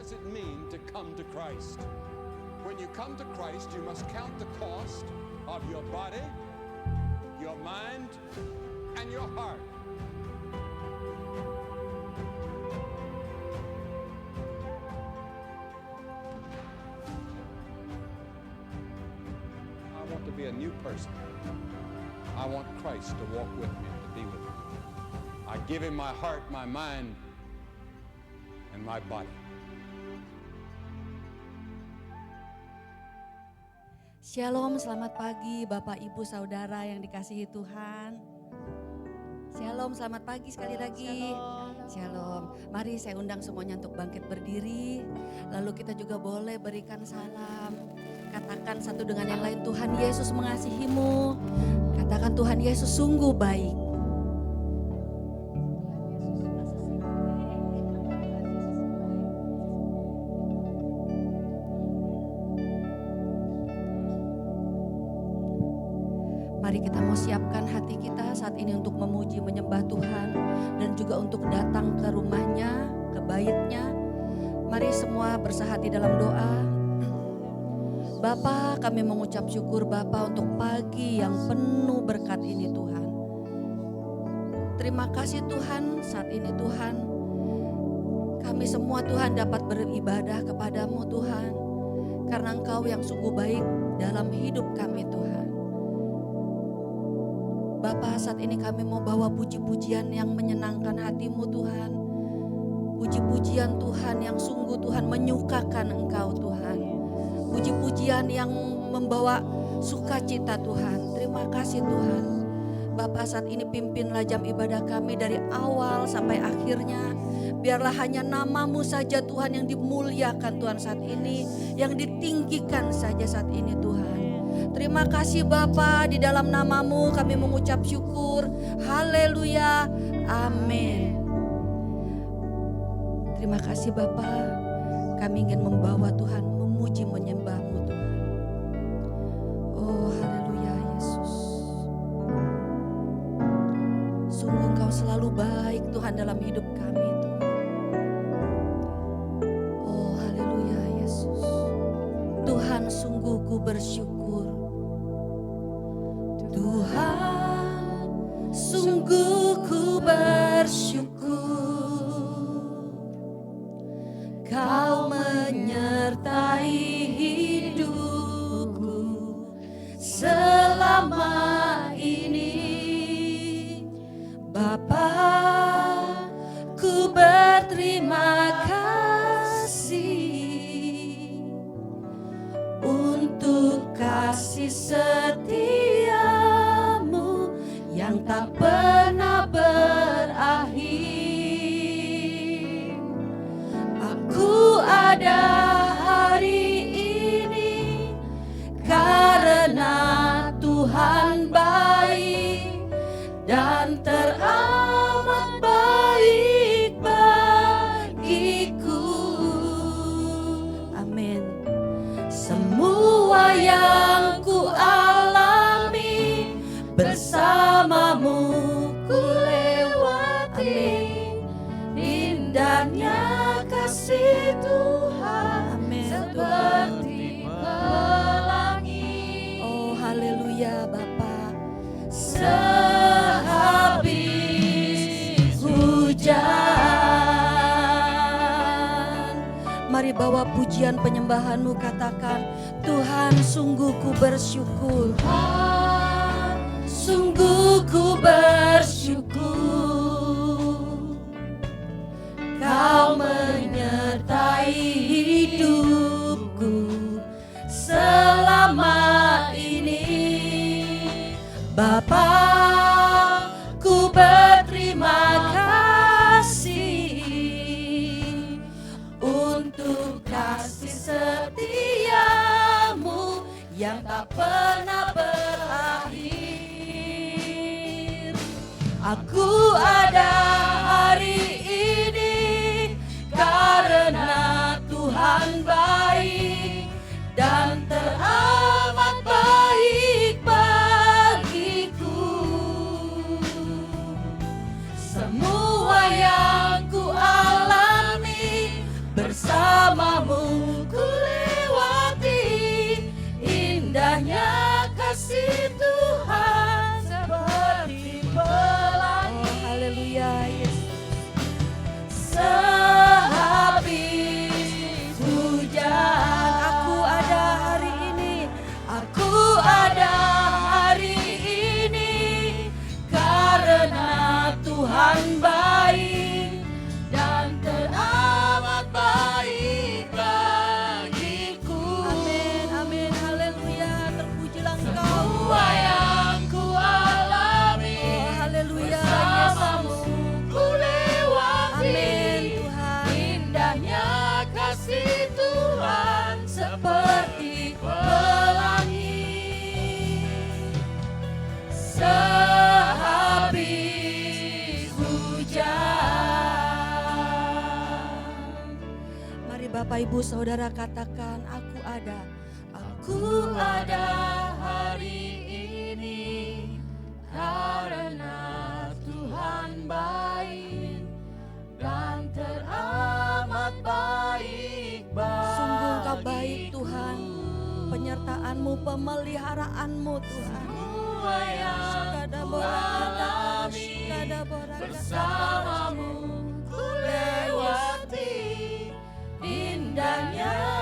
does it mean to come to Christ? When you come to Christ, you must count the cost of your body, your mind, and your heart. I want to be a new person. I want Christ to walk with me and to be with me. I give him my heart, my mind, and my body. Shalom, selamat pagi Bapak Ibu Saudara yang dikasihi Tuhan. Shalom, selamat pagi sekali lagi. Shalom. Mari saya undang semuanya untuk bangkit berdiri. Lalu kita juga boleh berikan salam. Katakan satu dengan yang lain, Tuhan Yesus mengasihimu. Katakan Tuhan Yesus sungguh baik. Mari kita mau siapkan hati kita saat ini untuk memuji, menyembah Tuhan. Dan juga untuk datang ke rumahnya, ke baitnya. Mari semua bersahati dalam doa. Bapa, kami mengucap syukur Bapa untuk pagi yang penuh berkat ini Tuhan. Terima kasih Tuhan, saat ini Tuhan. Kami semua Tuhan dapat beribadah kepadamu Tuhan. Karena Engkau yang sungguh baik dalam hidup kami Tuhan. Bapa, saat ini kami mau bawa puji-pujian yang menyenangkan hatimu Tuhan. Puji-pujian Tuhan yang sungguh Tuhan menyukakan Engkau Tuhan. Puji-pujian yang membawa sukacita Tuhan. Terima kasih Tuhan. Bapa, saat ini pimpinlah jam ibadah kami dari awal sampai akhirnya. Biarlah hanya nama-Mu saja Tuhan yang dimuliakan Tuhan saat ini. Yang ditinggikan saja saat ini Tuhan. Terima kasih Bapa, di dalam nama-Mu kami mengucap syukur. Haleluya. Amin. Terima kasih Bapa. Kami ingin membawa Tuhan, memuji menyembah-Mu Tuhan. Oh haleluya Yesus. Sungguh Engkau selalu baik Tuhan dalam hidup kami Tuhan. Oh haleluya Yesus. Tuhan sungguh ku bersyukur. Tuhan, sungguh ku bersyukur. Kau menyertai hidupku selama ini. Bapa, ku berterima kasih untuk kasih setiamu yang tak pernah berakhir. Aku ada hari ini karena Tuhan baik dan teramat baik bagiku. Amin. Semua yang ku alami bersamamu ku lewati. Indahnya kasih Tuhan. Amin. Seperti pelangi. Oh haleluya Bapa. Sehabis hujan. Mari bawa pujian penyembahanmu, katakan Tuhan sungguh ku bersyukur. Tuhan sungguh ku bersyukur. Kau menyertai hidupku selama ini. Bapa, ku berterima kasih untuk kasih setiamu yang tak pernah berakhir. Aku ada hari ini karena Tuhan baik dan teramat baik bagiku. Semua yang ku alami bersama kasih Tuhan seperti pelangi sehabis hujan. Mari Bapak Ibu Saudara katakan, aku ada hari ini karena Tuhan baik dan teramat baik. Sungguh Engkau baik Tuhan, penyertaan-Mu, pemeliharaanmu Tuhan. Semua yang ku alami bersamamu ku lewati indahnya.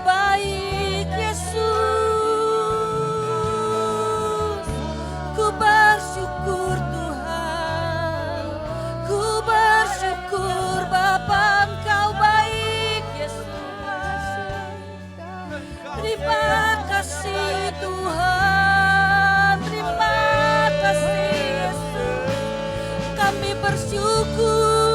Baik Yesus, ku bersyukur Tuhan, ku bersyukur Bapa Engkau baik Yesus. Terima kasih Tuhan, terima kasih Yesus, kami bersyukur.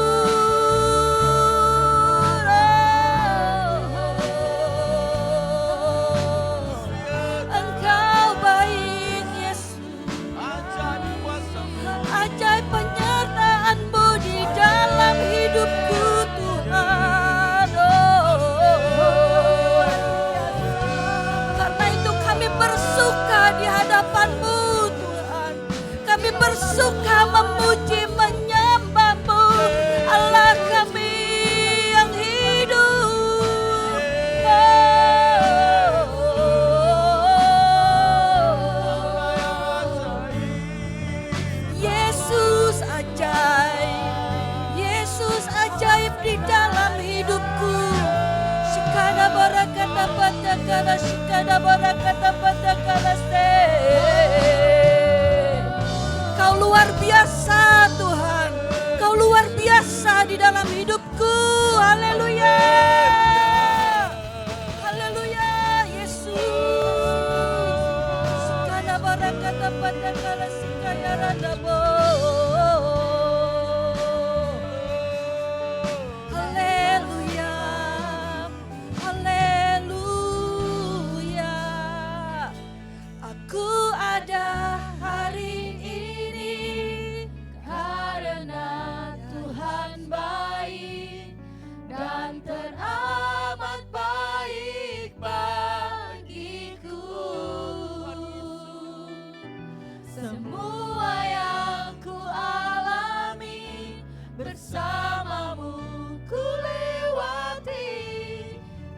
Bersuka memuji menyembah-Mu, Allah kami yang hidup. Yesus ajaib di dalam hidupku. Shikana barakata patakala, shikana barakata patakala se. Kau luar biasa Tuhan, Kau luar biasa di dalam hidupku. Haleluya, haleluya Yesus. Sikana barakata patakala sikaya radabo. Haleluya, haleluya. Aku ada hari dan teramat baik bagiku. Semua yang ku alami bersamamu ku lewati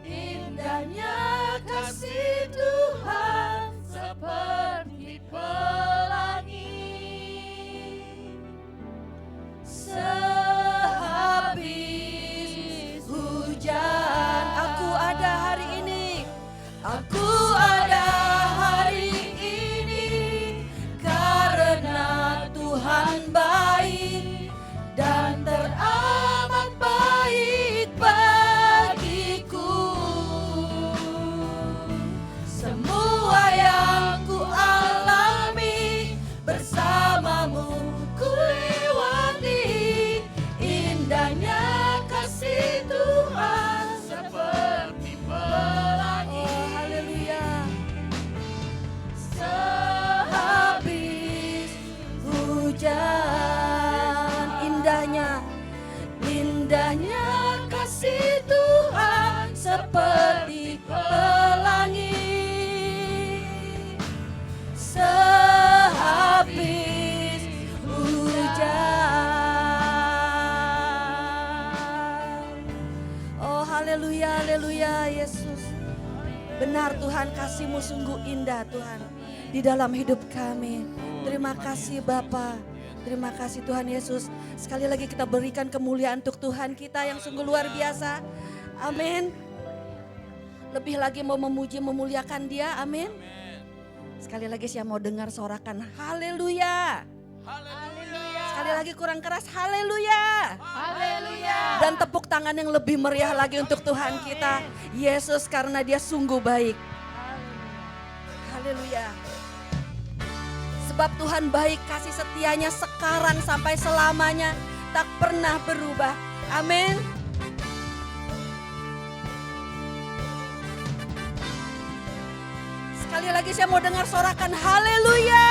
indahnya kasih Tuhan seperti pelangi sehabis hujan. Aku ada hari ini, aku ada hari ini karena benar Tuhan, kasih-Mu sungguh indah Tuhan di dalam hidup kami. Terima kasih Bapa. Terima kasih Tuhan Yesus. Sekali lagi kita berikan kemuliaan untuk Tuhan kita yang sungguh luar biasa. Amin. Lebih lagi mau memuji, memuliakan Dia. Amin. Sekali lagi saya mau dengar sorakan haleluya. Sekali lagi kurang keras, haleluya. Haleluya. Dan tepuk tangan yang lebih meriah lagi untuk Tuhan kita, Yesus, karena Dia sungguh baik. Haleluya. Sebab Tuhan baik, kasih setianya sekarang sampai selamanya, tak pernah berubah. Amin. Sekali lagi saya mau dengar sorakan haleluya.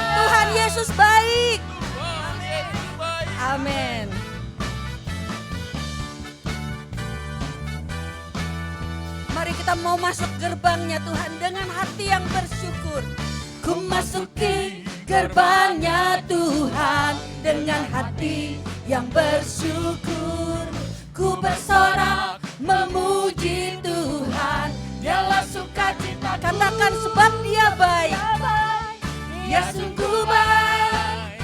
Tuhan Yesus baik. Amin. Mari kita mau masuk gerbangnya Tuhan dengan hati yang bersyukur. Ku masuki gerbangnya Tuhan dengan hati yang bersyukur. Ku bersorak memuji Tuhan, Dialah sukacita. Katakan sebab Dia baik. Dia sungguh baik,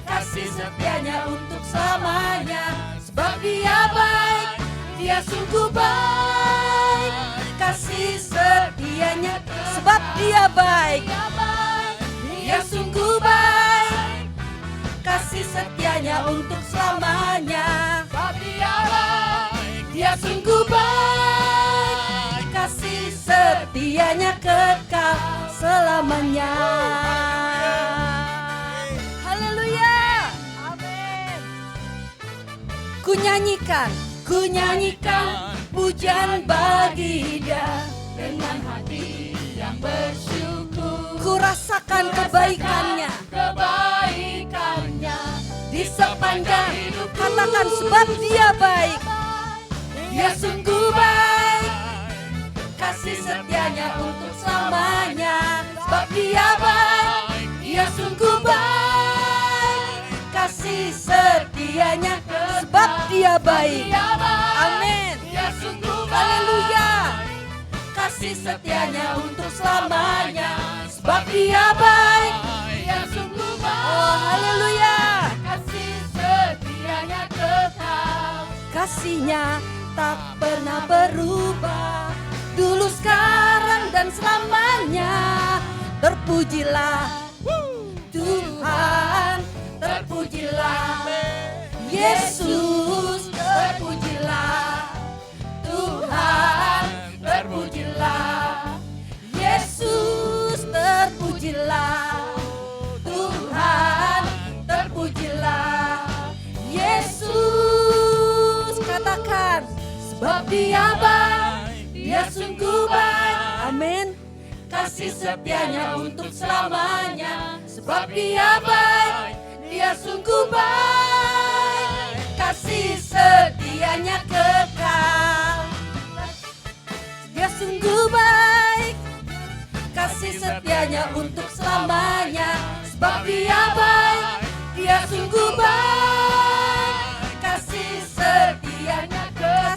kasih setianya untuk selamanya. Sebab Dia baik, Dia sungguh baik, kasih setianya. Sebab Dia baik, Dia sungguh baik, kasih setianya untuk selamanya. Sebab Dia baik, Dia sungguh baik, kasih setianya kekal selamanya. Ku nyanyikan pujian bagi Dia dengan hati yang bersyukur. Ku rasakan kebaikannya di sepanjang hidup. Katakan sebab Dia baik, Dia sungguh baik, kasih setianya untuk selamanya. Sebab Dia baik, Dia sungguh baik, kasih setianya. Sebab Dia baik. Amin. Haleluya. Kasih setianya untuk selamanya. Sebab Dia baik. Oh haleluya. Kasih setianya kekal. Kasih-Nya tak pernah berubah. Dulu, sekarang, dan selamanya. Terpujilah Tuhan, terpujilah Yesus, terpujilah Tuhan, terpujilah Yesus, terpujilah Tuhan, terpujilah Yesus. Katakan sebab Dia baik, Dia sungguh baik. Amin. Kasih setianya untuk selamanya. Sebab Dia baik, Dia sungguh baik, kasih setianya kekal. Dia sungguh baik, kasih setianya untuk selamanya. Sebab Dia baik, Dia sungguh baik, kasih setianya kekal.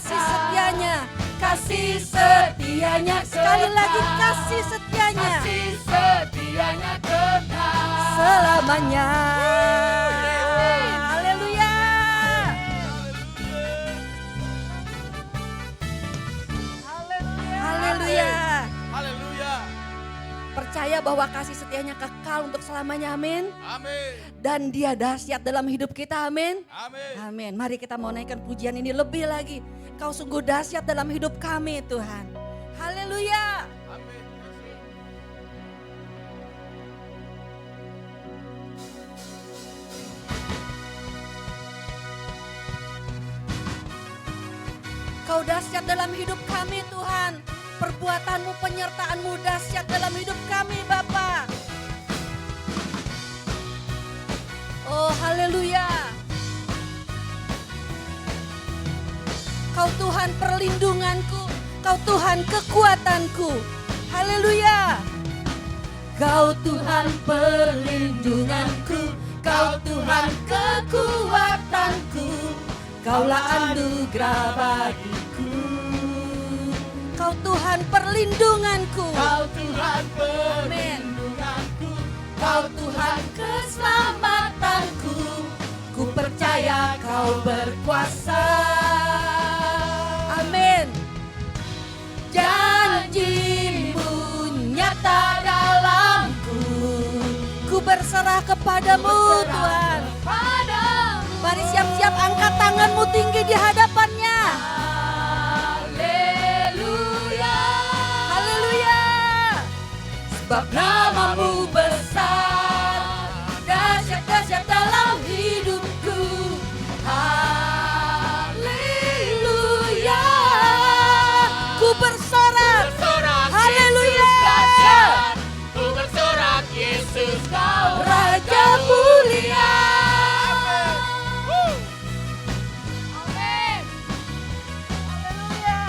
Kasih setianya. Sekali lagi kasih setianya. Kasih setianya kekal selamanya. Haleluya. Haleluya. Haleluya. Percaya bahwa kasih setianya kekal untuk selamanya. Amin. Amin. Dan Dia dahsyat dalam hidup kita. Amin. Amin. Amin. Mari kita mau naikkan pujian ini lebih lagi. Kau sungguh dahsyat dalam hidup kami Tuhan. Haleluya. Amin. Kau dahsyat dalam hidup kami Tuhan. Perbuatanmu, penyertaanmu dahsyat dalam hidup kami Bapa. Oh haleluya. Kau Tuhan perlindunganku, Kau Tuhan kekuatanku. Haleluya. Kau Tuhan perlindunganku, Kau Tuhan kekuatanku. Kaulah anugerah bagiku. Kau Kau Tuhan perlindunganku. Kau Tuhan perlindunganku, Kau Tuhan keselamatanku. Ku percaya Kau berkuasa. Amin. Janji-Mu nyata dalamku. Ku berserah kepadamu Tuhan. Mari siap-siap angkat tanganmu tinggi di hadapannya. Haleluya. Haleluya. Sebab nama-Mu besar, dahsyat-dahsyat dalam hidupku. Haleluya. Ku bersorak. Bersorak Haleluya. Yesus dahsyat. Ku bersorak Yesus Kau Raja mulia. Amin. Haleluya.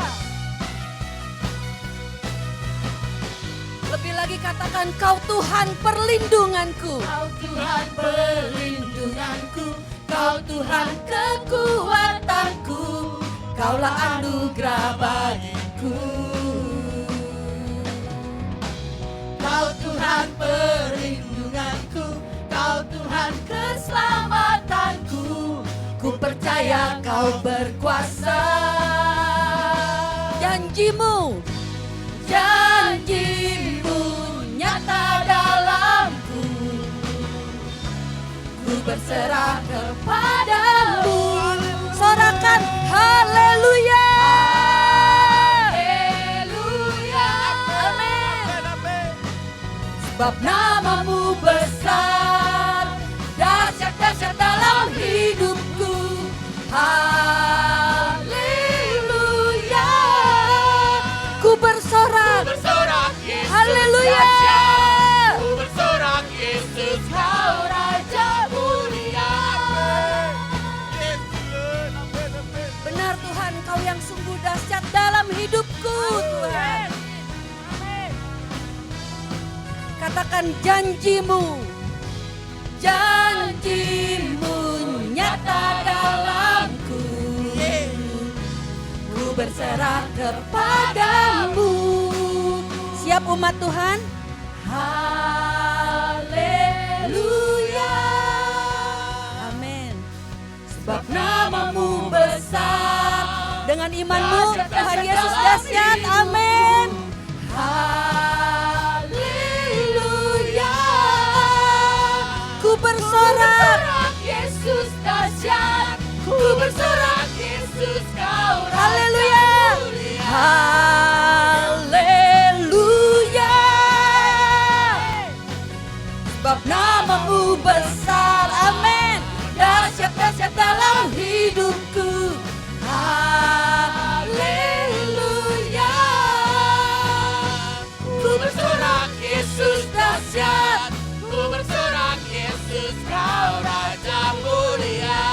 Lebih lagi katakan Kau Tuhan perlindunganku. Kau Tuhan perlindunganku, Kau Tuhan kekuatanku, Kaulah anugerah bagiku. Kau Tuhan perlindunganku, Kau Tuhan keselamatanku. Ku percaya Kau berkuasa. Janji-Mu. Janji-Mu nyata dalamku. Ku berserah kepadamu. Sorakan haleluya. Haleluya. Amin. Sebab nama-Mu besar, dahsyat-dahsyat dalam hidupku. Haleluya. Ku bersorak. Bersorak Yesus Haleluya. dahsyat. Ku bersorak Yesus Kau Raja mulia. Benar Tuhan, Kau yang sungguh dahsyat dalam hidupku Tuhan. Katakan janji-Mu. Janji-Mu nyata dalamku. Ku berserah kepadamu. Siap umat Tuhan? Haleluya. Amin. Sebab nama-Mu besar, Dengan imanmu Tuhan Yesus dahsyat. Amin. Haleluya. Ku bersorak. Yesus dahsyat. Ku bersorak Yesus Kau Raja Haleluya. mulia. Haleluya. Sebab nama-Mu besar, Amin. dahsyat-dahsyat dalam hidupku. Haleluya. Ku bersorak Yesus dahsyat. Ku bersorak Yesus Kau Raja mulia.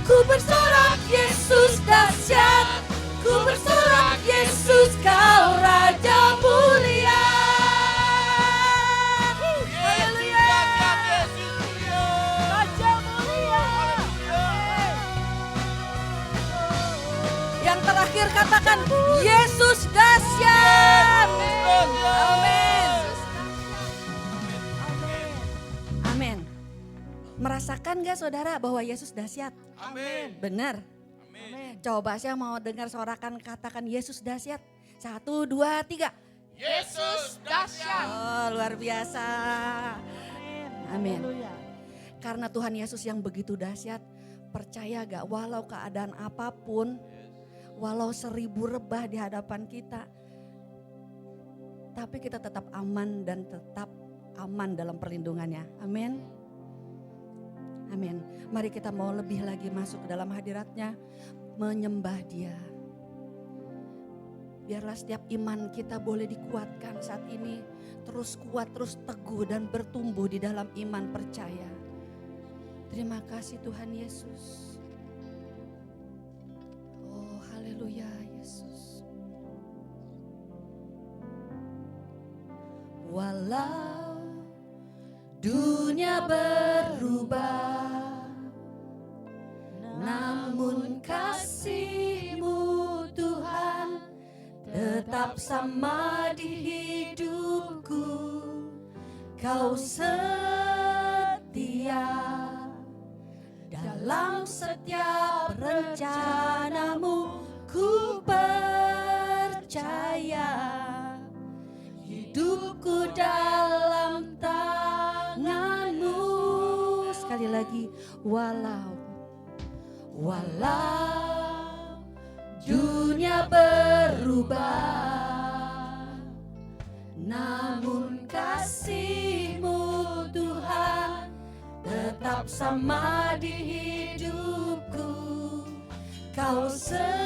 Ku bersorak Yesus dahsyat. Ku bersorak Yesus Kau Raja mulia. Haleluya. Raja mulia. Yang terakhir katakan Yesus dahsyat. Amin. Amin. Merasakan gak saudara bahwa Yesus dahsyat? Amin. Benar. Coba saya mau dengar sorakan katakan Yesus dahsyat. 1, 2, 3. Yesus dahsyat. Oh, luar biasa. Amin. Karena Tuhan Yesus yang begitu dahsyat, percaya gak walau keadaan apapun, walau 1000 rebah di hadapan kita, tapi kita tetap aman dan tetap aman dalam perlindungannya. Amin. Amin. Mari kita mau lebih lagi masuk ke dalam hadiratnya, menyembah Dia. Biarlah setiap iman kita boleh dikuatkan saat ini. Terus kuat, terus teguh dan bertumbuh di dalam iman percaya. Terima kasih Tuhan Yesus. Oh haleluya Yesus. Walau dunia berubah, namun kasih-Mu Tuhan tetap sama di hidupku. Kau setia dalam setiap rencanamu. Ku percaya hidupku dalam tanganmu. Sekali lagi, walau dunia berubah, namun kasih-Mu Tuhan tetap sama di hidupku. Kau setia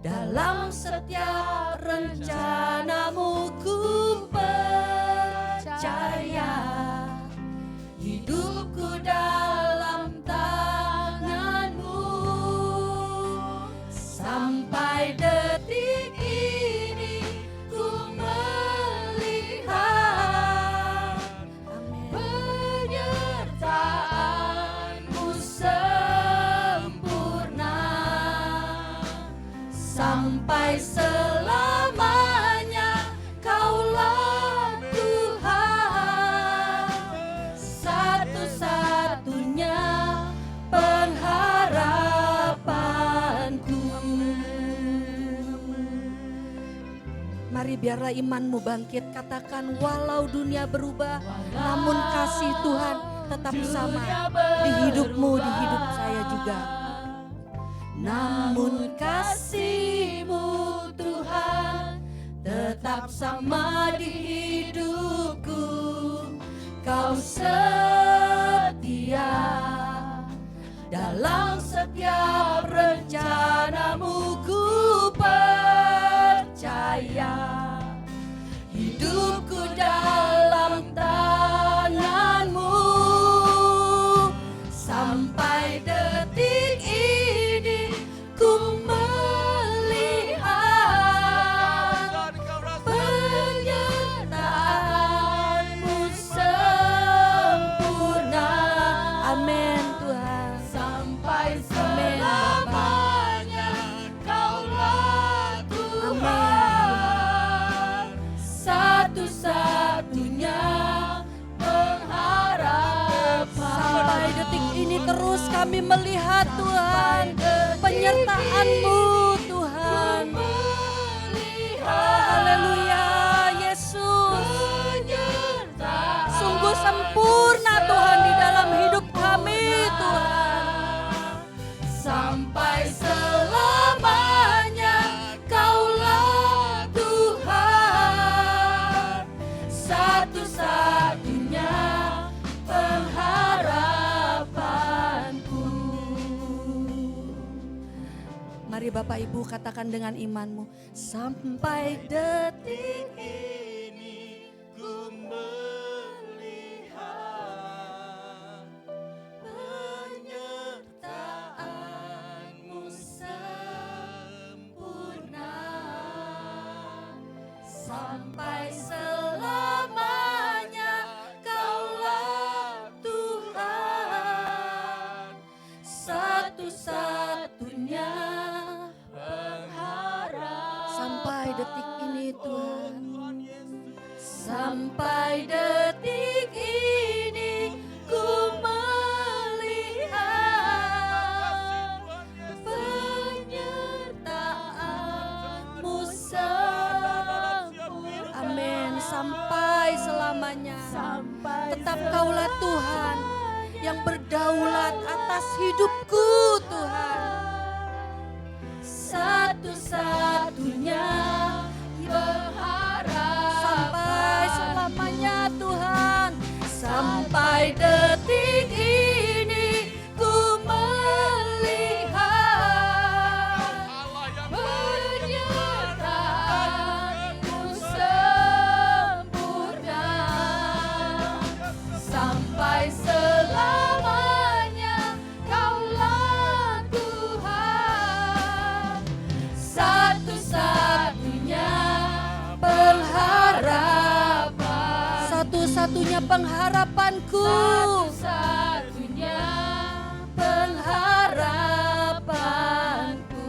dalam setiap rencanamu. Ku percaya hidupku dalam tanganmu. Sampai detik ini ku melihat penyertaan-Mu sempurna. Sampai selamanya Kaulah Tuhan, satu-satunya pengharapanku. Mari biarlah imanmu bangkit, katakan walau dunia berubah, namun kasih Tuhan tetap sama di hidupmu, di hidup saya juga. Namun kasih-Mu Tuhan tetap sama di hidupku. Kau setia dalam setiap rencanamu. Ku percaya hidupku dalam tanganmu. Sampai detik ini ku melihat penyertaan-Mu sempurna. Amin Tuhan. Sampai selamanya Kaulah Tuhan, satu-satunya pengharapan. Sampai detik ini terus kami melihat Tuhan penyertaan-Mu Tuhan. Haleluya Yesus. Sungguh sempurna Tuhan di dalam hidup kami Tuhan. Sampai selamanya Kaulah Tuhan, satu-satunya pengharapanku. Mari Bapak Ibu katakan dengan imanmu. Sampai detik ini ku melihat penyertaan-Mu sempurna. Sampai selamanya Kaulah Tuhan, satu-satunya pengharapan. Sampai detik ini Tuhan, sampai detik ini ku melihat penyertaan-Mu sempurna. Amin. Sampai selamanya tetap Kaulah Tuhan yang berdaulat atas hidupku Tuhan, satu-satunya pengharapan. Sampai selamanya Tuhan. Sampai detik ini ku melihat penyertaan-Mu sempurna. Sampai selamanya Kaulah Tuhan, satu-satunya pengharapan. Satu-satunya pengharapanku. Satu-satunya pengharapanku.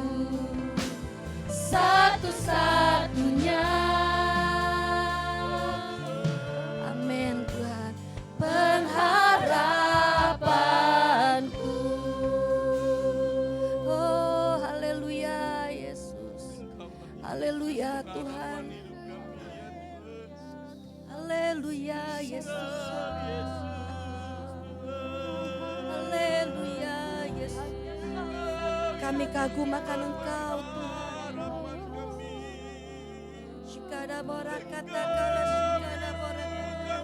Tuhan. Haleluya Yesus. Haleluya Yesus. Kami kagum akan Engkau Tuhan. Shikada borakata kala shikada borakata.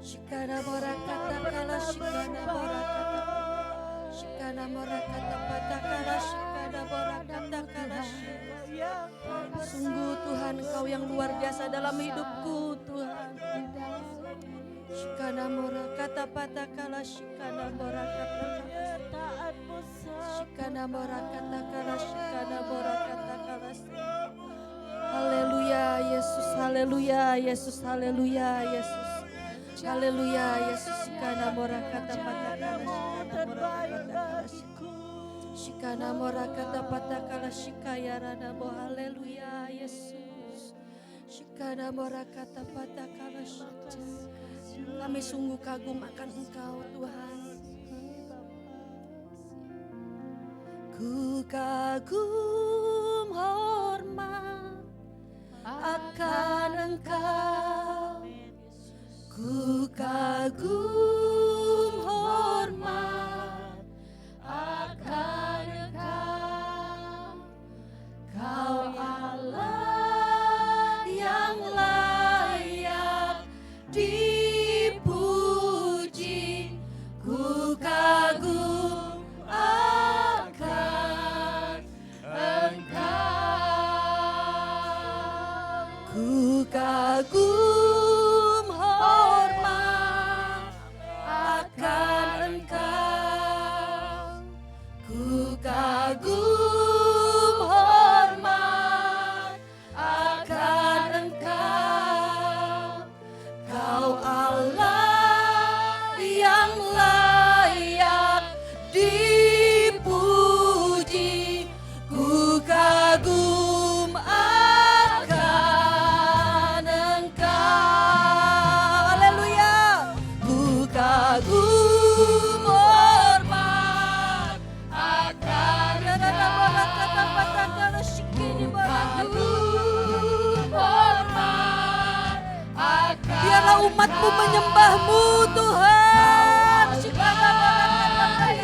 Shikada borakata kala shikada borakata. Shikada borakata patakala shikada borakata kala shikada. Sungguh Tuhan Engkau yang luar biasa dalam hidupku Tuhan. Shikana mora kata pata kala shikana mora kata shikana mora kata kala shikana mora kata kala. Haleluya Yesus, haleluya Yesus, haleluya Yesus, haleluya Yesus. Shikana mora kata pata kala shikana mora kata pata kala shikaya rana bo. Haleluya Yesus. Shikana mora kata pata kala shikana. Kami sungguh kagum akan Engkau Tuhan. Ku kagum hormat akan Engkau. Ku kagum hormat akan Engkau. Kau Allah yang layak dipuji, ku kagum akan Engkau. Ku kagum hormat akan Engkau. Ku kagum hormat akan Engkau. Kau Allah yang layak dipuji, ku kagum akan Engkau. Haleluya. Ku kagum hormat akan Engkau. Biarlah umatmu menyembahmu Tuhan.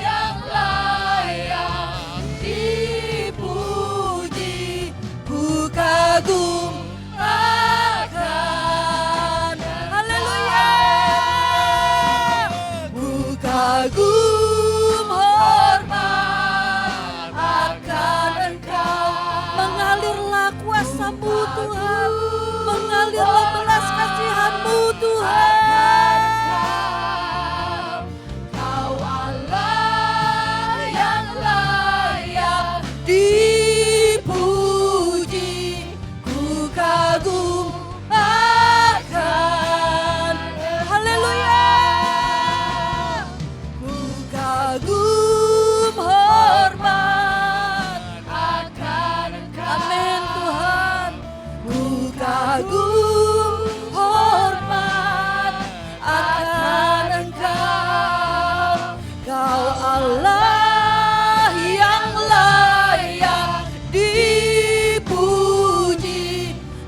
Yang layak dipuji, ku kagum akan. Haleluya. Ku kagum hormat akan Engkau. Mengalirlah kuasa-Mu Tuhan, mengalirlah belas kasihan-Mu Tuhan. Kau Allah yang layak dipuji, ku kagum akan. Haleluya. Ku kagum hormat akan Engkau. Amin Tuhan. Ku kagum hormat akan Engkau. Kau Allah yang layak dipuji,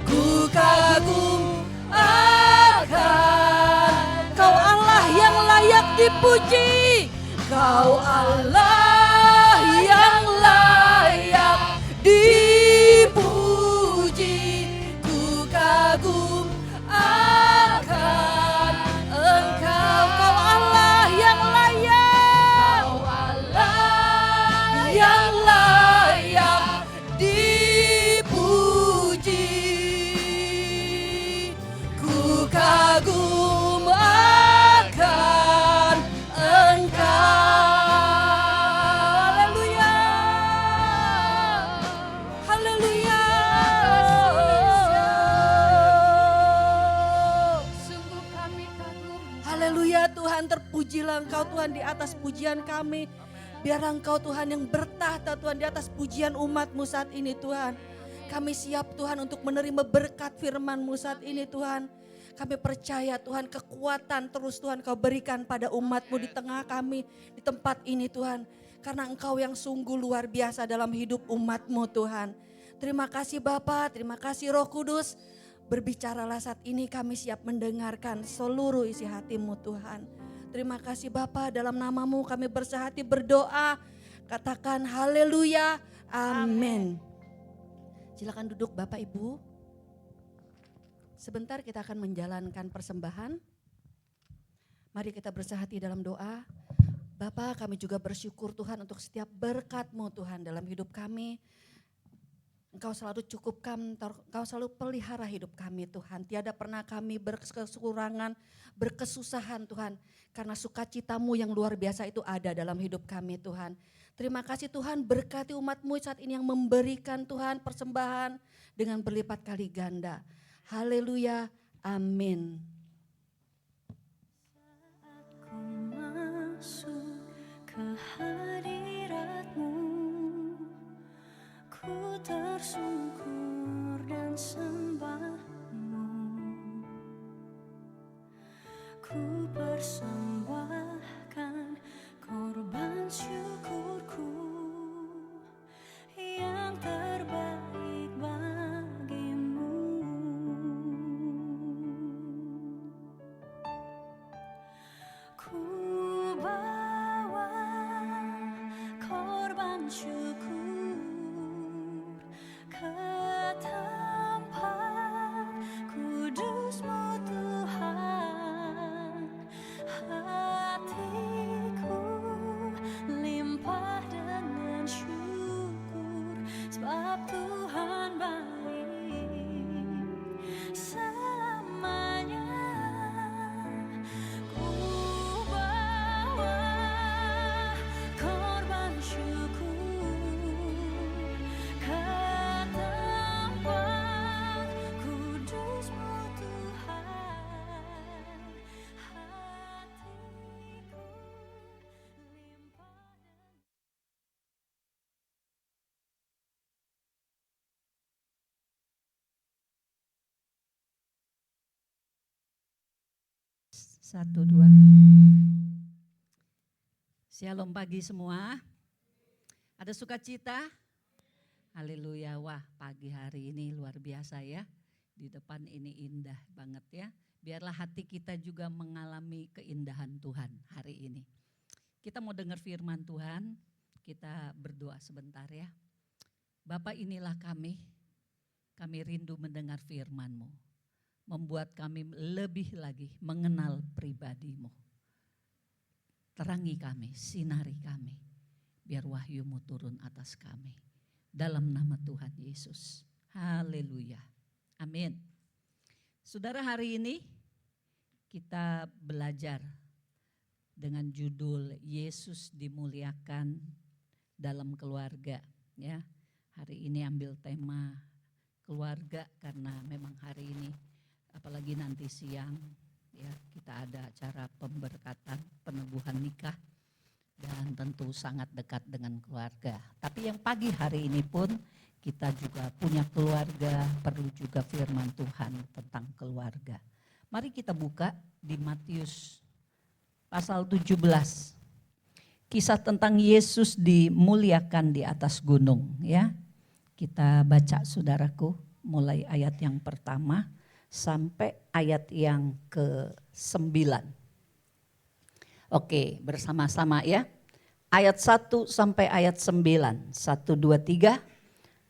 ku kagum akan. Kau Allah yang layak dipuji, Kau Allah yang layak dipuji, ku kagum akan Engkau. Kau Allah yang layak, Kau Allah yang layak dipuji, ku kagum akan Engkau. Haleluya. Haleluya. Sungguh kami kagum. Haleluya Tuhan, terpujilah Engkau Tuhan di atas pujian kami. Biarlah Engkau Tuhan yang bertahta Tuhan di atas pujian umat-Mu saat ini Tuhan. Kami siap Tuhan untuk menerima berkat firman-Mu saat ini Tuhan. Kami percaya Tuhan kekuatan terus Tuhan Kau berikan pada umat-Mu di tengah kami di tempat ini Tuhan. karena Engkau yang sungguh luar biasa dalam hidup umat-Mu Tuhan. Terima kasih Bapa, terima kasih Roh Kudus. Berbicaralah saat ini, kami siap mendengarkan seluruh isi hati-Mu Tuhan. Terima kasih Bapa, dalam nama-Mu kami bersehati berdoa. Katakan haleluya, amin. Silakan duduk Bapak Ibu. Sebentar kita akan menjalankan persembahan. Mari kita bersehati dalam doa. Bapa, kami juga bersyukur Tuhan untuk setiap berkat-Mu Tuhan dalam hidup kami. Engkau selalu cukupkan, Engkau selalu pelihara hidup kami Tuhan. Tiada pernah kami berkekurangan, berkesusahan Tuhan. Karena sukacita-Mu yang luar biasa itu ada dalam hidup kami Tuhan. Terima kasih Tuhan, berkati umat-Mu saat ini yang memberikan Tuhan persembahan dengan berlipat kali ganda. Haleluya, amin. Ke hadirat-Mu, ku tersungkur dan sembah-Mu, ku persembahkan korban syukurku yang terbaik bagi-Mu. Ku syukur ke tempat kudus-Mu Tuhan. Hatiku limpah dengan syukur, sebab Tuhan baik selamanya. Ku bawa korban syukur Satu, dua. Shalom pagi semua. Ada sukacita? Haleluya. Wah, pagi hari ini luar biasa ya. Di depan ini indah banget ya. Biarlah hati kita juga mengalami keindahan Tuhan hari ini. Kita mau dengar firman Tuhan. Kita berdoa sebentar ya. Bapa, inilah kami. Kami rindu mendengar firman-Mu. Membuat kami lebih lagi mengenal pribadi-Mu. Terangi kami, sinari kami. Biar wahyu-Mu turun atas kami. Dalam nama Tuhan Yesus. Haleluya. Amin. Saudara, hari ini kita belajar dengan judul Yesus dimuliakan dalam keluarga. Ya, hari ini ambil tema keluarga karena memang hari ini apalagi nanti siang ya kita ada acara pemberkatan peneguhan nikah dan tentu sangat dekat dengan keluarga. Tapi yang pagi hari ini pun kita juga punya keluarga, perlu juga firman Tuhan tentang keluarga. Mari kita buka di Matius pasal 17. Kisah tentang Yesus dimuliakan di atas gunung ya. Kita baca saudaraku mulai ayat yang pertama sampai ayat yang ke-9. Oke, bersama-sama ya. Ayat 1 sampai ayat 9. 1, 2, 3.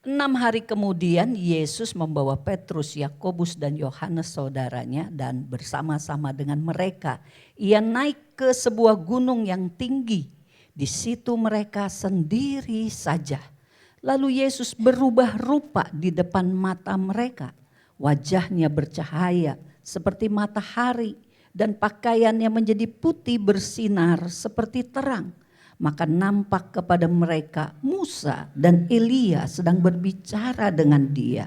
6 hari kemudian Yesus membawa Petrus, Yakobus dan Yohanes saudaranya dan bersama-sama dengan mereka ia naik ke sebuah gunung yang tinggi. Di situ mereka sendiri saja. Lalu Yesus berubah rupa di depan mata mereka. Wajahnya bercahaya seperti matahari dan pakaiannya menjadi putih bersinar seperti terang. Maka nampak kepada mereka Musa dan Elia sedang berbicara dengan dia.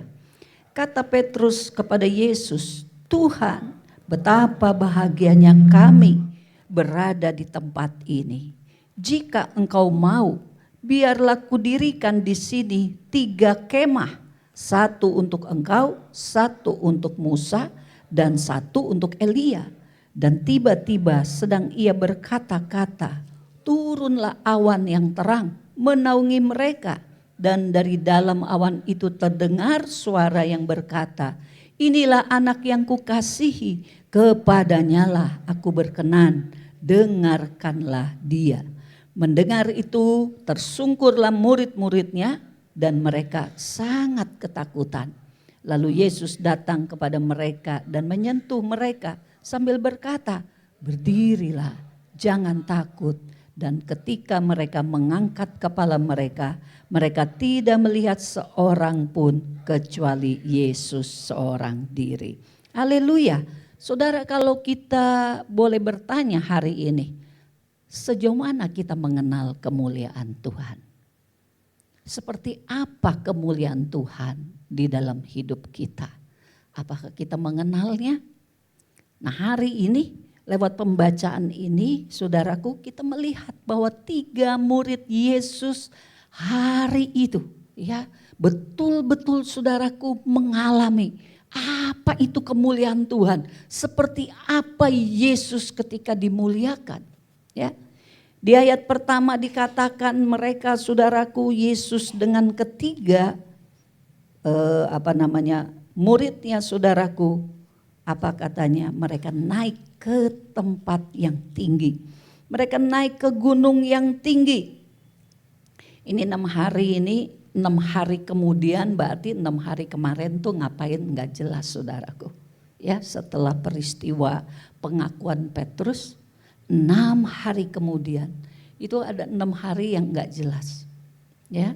Kata Petrus kepada Yesus, "Tuhan, betapa bahagianya kami berada di tempat ini. Jika Engkau mau, biarlah kudirikan di sini 3 kemah. 1 untuk Engkau, 1 untuk Musa, dan 1 untuk Elia." Dan tiba-tiba sedang ia berkata-kata, turunlah awan yang terang menaungi mereka. Dan dari dalam awan itu terdengar suara yang berkata, inilah anak yang kukasihi, kepadanya lah aku berkenan, dengarkanlah dia. Mendengar itu tersungkurlah murid-muridnya dan mereka sangat ketakutan. Lalu Yesus datang kepada mereka dan menyentuh mereka sambil berkata, berdirilah, jangan takut. Dan ketika mereka mengangkat kepala mereka, mereka tidak melihat seorang pun kecuali Yesus seorang diri. Haleluya. Saudara, kalau kita boleh bertanya hari ini, sejauh mana kita mengenal kemuliaan Tuhan? Seperti apa kemuliaan Tuhan di dalam hidup kita? Apakah kita mengenalnya? Nah, hari ini lewat pembacaan ini, saudaraku, kita melihat bahwa 3 murid Yesus hari itu, ya, betul-betul saudaraku mengalami apa itu kemuliaan Tuhan, seperti apa Yesus ketika dimuliakan, ya. Di ayat pertama dikatakan mereka, saudaraku, Yesus dengan ketiga muridnya, saudaraku, apa katanya? Mereka naik ke tempat yang tinggi. Mereka naik ke gunung yang tinggi. Ini 6 hari ini, 6 hari kemudian, berarti 6 hari kemarin tuh ngapain gak jelas, saudaraku. Ya, setelah peristiwa pengakuan Petrus, 6 hari kemudian, itu ada 6 hari yang gak jelas. Ya,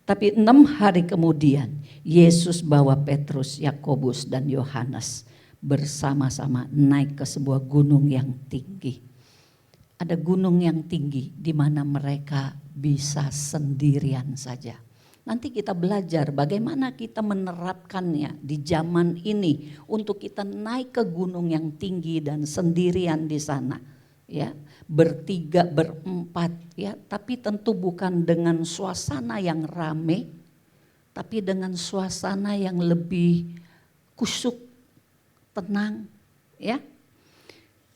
tapi 6 hari kemudian Yesus bawa Petrus, Yakobus dan Yohanes bersama-sama naik ke sebuah gunung yang tinggi. Ada gunung yang tinggi di mana mereka bisa sendirian saja. Nanti kita belajar bagaimana kita menerapkannya di zaman ini untuk kita naik ke gunung yang tinggi dan sendirian di sana, ya, bertiga, berempat, ya, tapi tentu bukan dengan suasana yang rame, tapi dengan suasana yang lebih kusyuk, tenang, ya.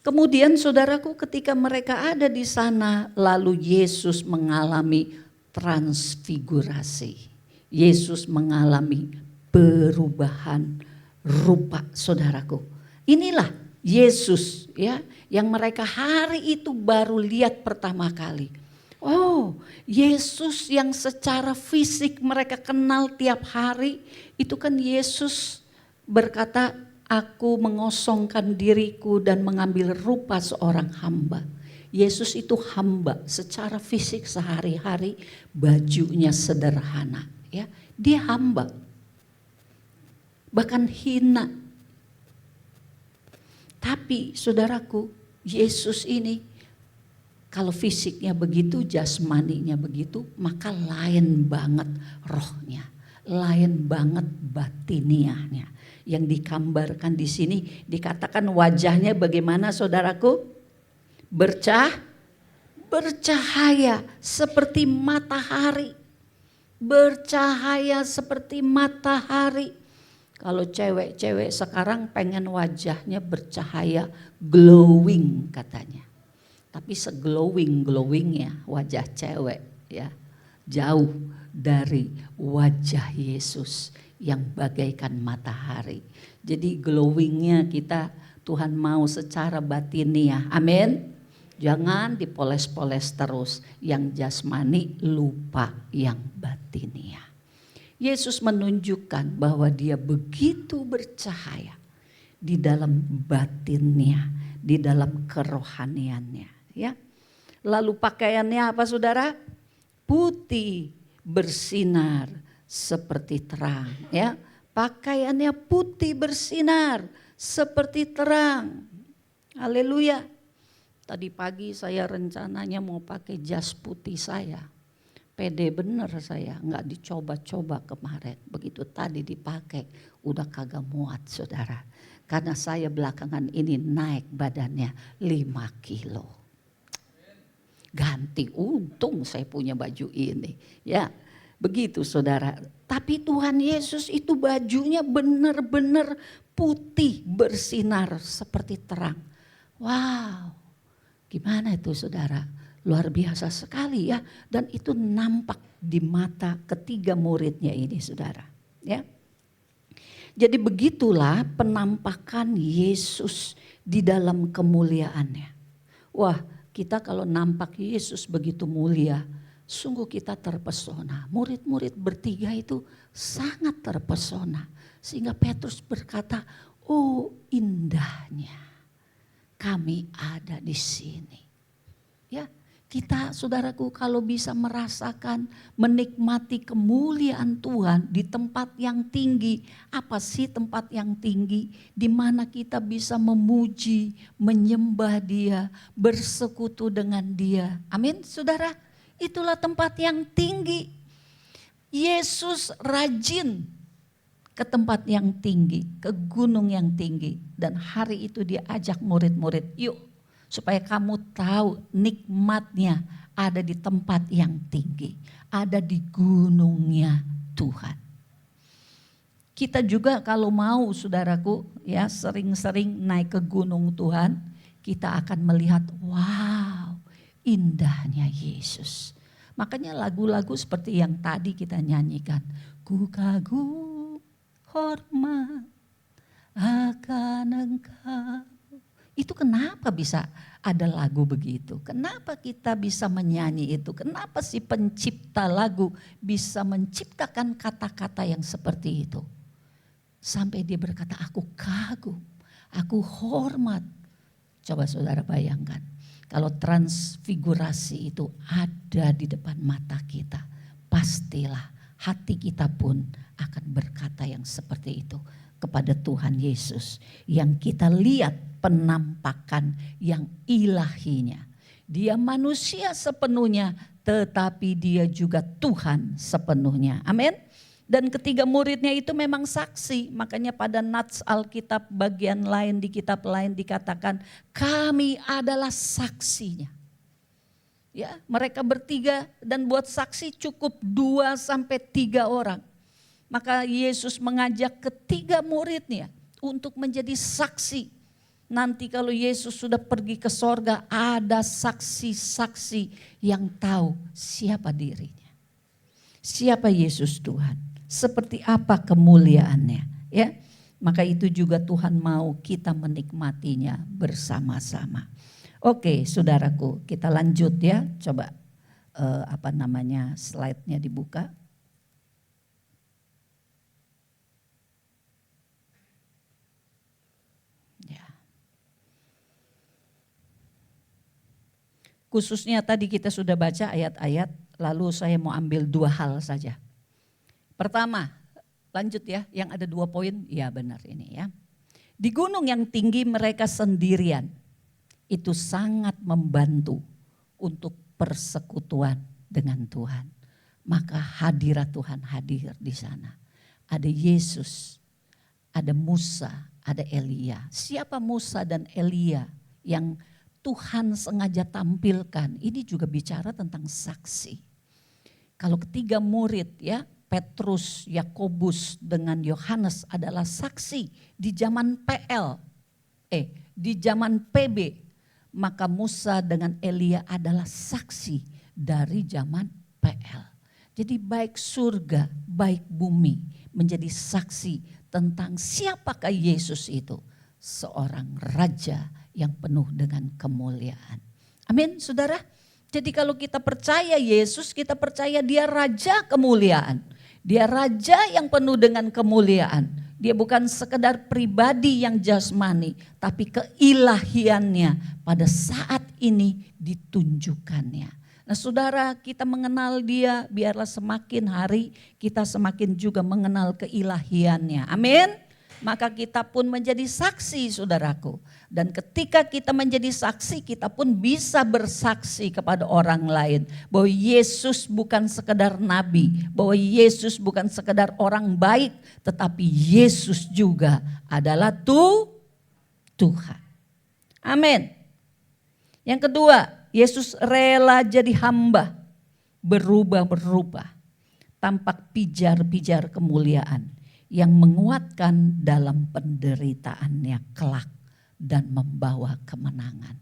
Kemudian saudaraku, ketika mereka ada di sana, lalu Yesus mengalami transfigurasi. Yesus mengalami perubahan rupa, saudaraku. Inilah Yesus, ya, yang mereka hari itu baru lihat pertama kali. Oh, Yesus yang secara fisik mereka kenal tiap hari, itu kan Yesus berkata, aku mengosongkan diriku dan mengambil rupa seorang hamba. Yesus itu hamba secara fisik sehari-hari, bajunya sederhana, ya. Dia hamba. Bahkan hina. Tapi saudaraku, Yesus ini kalau fisiknya begitu, jasmaninya begitu, maka lain banget rohnya, lain banget batiniahnya. Yang digambarkan di sini dikatakan wajahnya bagaimana, saudaraku? Bercahaya seperti matahari. Bercahaya seperti matahari. Kalau cewek-cewek sekarang pengen wajahnya bercahaya, glowing katanya. Tapi seglowing-glowingnya wajah cewek, ya, jauh dari wajah Yesus yang bagaikan matahari. Jadi glowingnya kita Tuhan mau secara batiniah. Amin. Jangan dipoles-poles terus. Yang jasmani lupa yang batiniah. Yesus menunjukkan bahwa dia begitu bercahaya di dalam batinnya, di dalam kerohaniannya, ya. Lalu pakaiannya apa, saudara? Putih, bersinar seperti terang, ya. Pakaiannya putih bersinar seperti terang. Haleluya. Tadi pagi saya rencananya mau pakai jas putih saya. Pede bener saya, nggak dicoba-coba kemarin. Begitu tadi dipakai, udah kagak muat, saudara. Karena saya belakangan ini naik badannya 5 kilo. Ganti, untung saya punya baju ini, ya. Begitu, saudara. Tapi Tuhan Yesus itu bajunya benar-benar putih bersinar seperti terang. Wow, gimana itu, saudara? luar biasa sekali ya. Dan itu nampak di mata ketiga muridnya ini saudara. Ya. Jadi begitulah penampakan Yesus di dalam kemuliaannya. Wah, kita kalau nampak Yesus begitu mulia, sungguh kita terpesona. Murid-murid bertiga itu sangat terpesona. Sehingga Petrus berkata, oh indahnya kami ada di sini. Ya, kita saudaraku kalau bisa merasakan, menikmati kemuliaan Tuhan di tempat yang tinggi. Apa sih tempat yang tinggi? Di mana kita bisa memuji, menyembah Dia, bersekutu dengan Dia. Amin, saudara. Itulah tempat yang tinggi. Yesus rajin ke tempat yang tinggi, ke gunung yang tinggi. Dan hari itu dia ajak murid-murid, yuk supaya kamu tahu nikmatnya ada di tempat yang tinggi. Ada di gunungnya Tuhan. Kita juga kalau mau saudaraku ya sering-sering naik ke gunung Tuhan, kita akan melihat wow indahnya Yesus. Makanya lagu-lagu seperti yang tadi kita nyanyikan. Ku kagum hormat akan Engkau. Itu kenapa bisa ada lagu begitu? Kenapa kita bisa menyanyi itu? Kenapa si pencipta lagu bisa menciptakan kata-kata yang seperti itu? Sampai dia berkata, aku kagum, aku hormat. Coba saudara bayangkan, kalau transfigurasi itu ada di depan mata kita, pastilah hati kita pun akan berkata yang seperti itu kepada Tuhan Yesus. Yang kita lihat penampakan yang ilahinya. Dia manusia sepenuhnya, tetapi dia juga Tuhan sepenuhnya. Amin. Dan ketiga muridnya itu memang saksi. Makanya pada nats Alkitab bagian lain di kitab lain dikatakan kami adalah saksinya. Ya, mereka bertiga dan buat saksi cukup 2 sampai 3 orang. Maka Yesus mengajak ketiga muridnya untuk menjadi saksi. Nanti kalau Yesus sudah pergi ke sorga ada saksi-saksi yang tahu siapa dirinya. Siapa Yesus Tuhan. Seperti apa kemuliaannya. Ya, maka itu juga Tuhan mau kita menikmatinya bersama-sama. Oke saudaraku kita lanjut ya. Coba slide-nya dibuka. Khususnya tadi kita sudah baca ayat-ayat, lalu saya mau ambil 2 hal saja. Pertama, lanjut ya, yang ada 2 poin, ya benar ini ya. Di gunung yang tinggi mereka sendirian, itu sangat membantu untuk persekutuan dengan Tuhan. Maka hadirat Tuhan hadir di sana. Ada Yesus, ada Musa, ada Elia. Siapa Musa dan Elia yang Tuhan sengaja tampilkan, ini juga bicara tentang saksi. Kalau ketiga murid ya, Petrus, Yakobus dengan Yohanes adalah saksi di zaman di zaman PB. Maka Musa dengan Elia adalah saksi dari zaman PL. Jadi baik surga, baik bumi menjadi saksi tentang siapakah Yesus itu. Seorang raja yang penuh dengan kemuliaan. Amin saudara. Jadi kalau kita percaya Yesus, kita percaya dia raja kemuliaan. Dia raja yang penuh dengan kemuliaan. Dia bukan sekedar pribadi yang jasmani, tapi keilahiannya pada saat ini ditunjukkannya. Nah saudara, kita mengenal dia, biarlah semakin hari kita semakin juga mengenal keilahiannya. Amin. Maka kita pun menjadi saksi saudaraku. Dan ketika kita menjadi saksi, kita pun bisa bersaksi kepada orang lain. Bahwa Yesus bukan sekedar nabi, bahwa Yesus bukan sekedar orang baik, tetapi Yesus juga adalah Tuhan. Amin. Yang kedua, Yesus rela jadi hamba, berubah-berubah, tampak pijar-pijar kemuliaan yang menguatkan dalam penderitaannya kelak dan membawa kemenangan.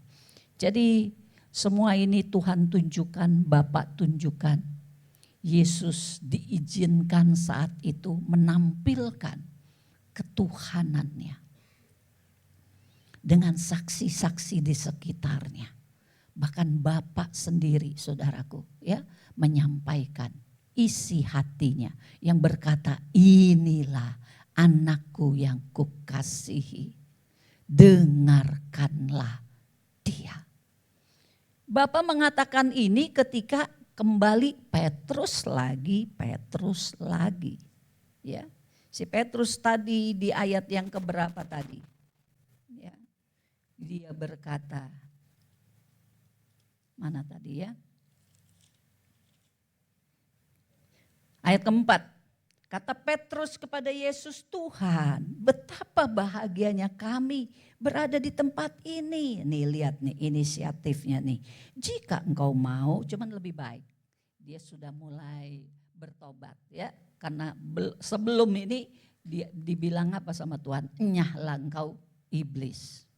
Jadi Semua ini Tuhan tunjukkan, Bapak tunjukkan. Yesus diizinkan saat itu menampilkan ketuhanannya dengan saksi-saksi di sekitarnya. Bahkan Bapak sendiri, saudaraku, ya, menyampaikan isi hatinya yang berkata, inilah anakku yang kukasihi, dengarkanlah dia. Bapak mengatakan ini ketika kembali Petrus lagi. Ya. Si Petrus tadi di ayat yang keberapa tadi? Ya. Dia berkata, mana tadi ya? Ayat keempat, kata Petrus kepada Yesus, Tuhan, betapa bahagianya kami berada di tempat ini. Nih lihat nih inisiatifnya nih. Jika engkau mau, cuman lebih baik. Dia sudah mulai bertobat ya. Karena sebelum ini dia dibilang apa sama Tuhan? Nyahlah engkau iblis.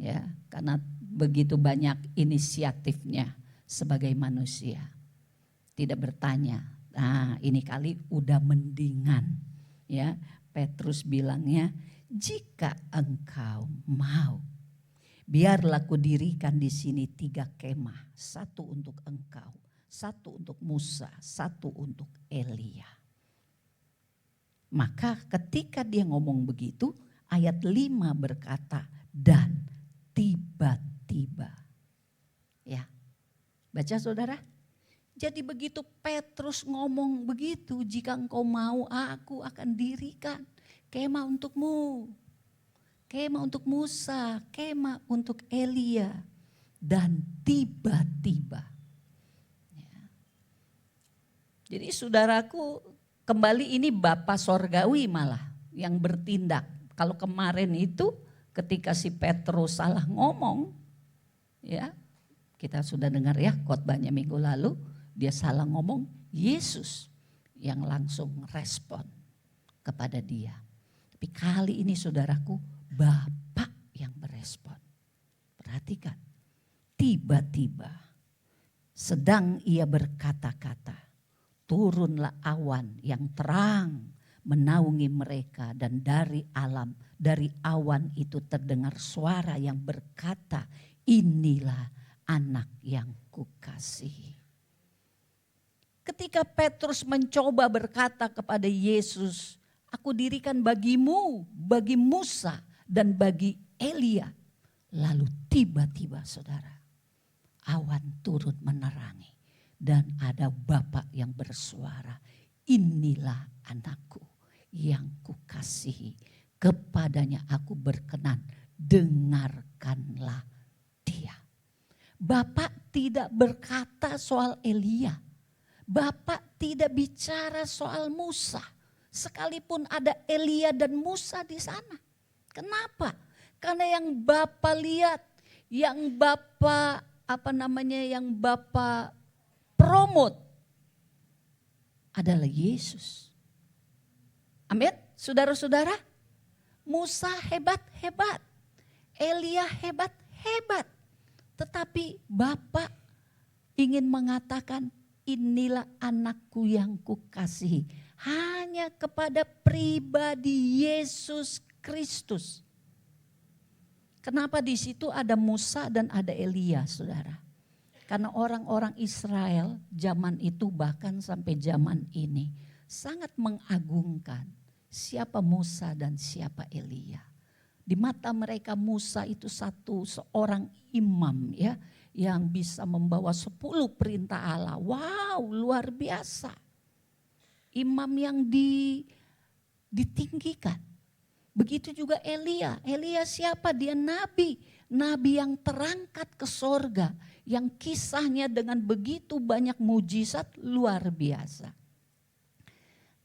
Ya, karena begitu banyak inisiatifnya sebagai manusia. Tidak bertanya. Nah, ini kali udah mendingan. Ya, Petrus bilangnya, jika engkau mau, biarlah kudirikan di sini 3 kemah, 1 untuk engkau, 1 untuk Musa, 1 untuk Elia. Maka ketika dia ngomong begitu, ayat 5 berkata, dan tiba-tiba. Ya, baca saudara. Jadi begitu Petrus ngomong begitu, jika engkau mau aku akan dirikan kemah untukmu. Kemah untuk Musa, kemah untuk Elia. Dan tiba-tiba. Ya. Jadi saudaraku, kembali ini Bapa Sorgawi malah yang bertindak. Kalau kemarin itu ketika si Petrus salah ngomong, ya kita sudah dengar ya khotbahnya minggu lalu, dia salah ngomong, Yesus yang langsung respon kepada dia. Tapi kali ini saudaraku, Bapa yang berespon. Perhatikan, tiba-tiba sedang ia berkata-kata, turunlah awan yang terang menaungi mereka, dan dari awan itu terdengar suara yang berkata, inilah anak yang kukasihi. Ketika Petrus mencoba berkata kepada Yesus, aku dirikan bagimu, bagi Musa dan bagi Elia. Lalu tiba-tiba saudara, awan turun menerangi. Dan ada Bapa yang bersuara, inilah anakku yang kukasihi, kepadanya aku berkenan, dengarkanlah dia. Bapak tidak berkata soal Elia, Bapak tidak bicara soal Musa, sekalipun ada Elia dan Musa di sana. Kenapa? Karena yang Bapak lihat, yang Bapak yang Bapak promote adalah Yesus. Amin. Saudara-saudara, Musa hebat-hebat, Elia hebat-hebat. Tetapi Bapak ingin mengatakan, inilah anakku yang kukasihi. Hanya kepada pribadi Yesus Kristus. Kenapa di situ ada Musa dan ada Elia, saudara? Karena orang-orang Israel zaman itu bahkan sampai zaman ini sangat mengagungkan siapa Musa dan siapa Elia. Di mata mereka Musa itu seorang imam ya, yang bisa membawa 10 perintah Allah. Wow, luar biasa. Imam yang ditinggikan. Begitu juga Elia. Elia siapa? Dia nabi. Nabi yang terangkat ke sorga. Yang kisahnya dengan begitu banyak mujizat luar biasa.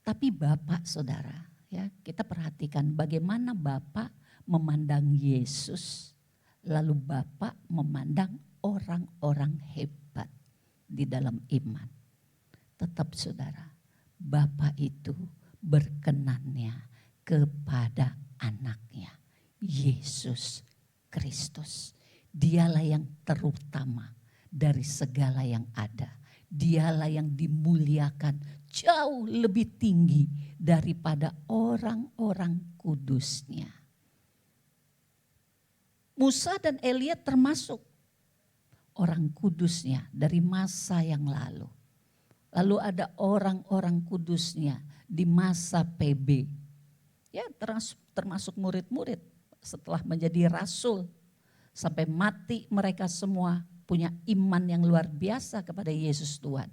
Tapi Bapak saudara, ya kita perhatikan bagaimana Bapak memandang Yesus. Lalu Bapak memandang orang-orang hebat di dalam iman. Tetap saudara, Bapak itu berkenannya kepada anaknya, Yesus Kristus. Dialah yang terutama, dari segala yang ada. Dialah yang dimuliakan jauh lebih tinggi daripada orang-orang kudusnya. Musa dan Elia termasuk orang kudusnya dari masa yang lalu. Lalu ada orang-orang kudusnya di masa PB. Ya, termasuk murid-murid setelah menjadi rasul. Sampai mati mereka semua punya iman yang luar biasa kepada Yesus Tuhan.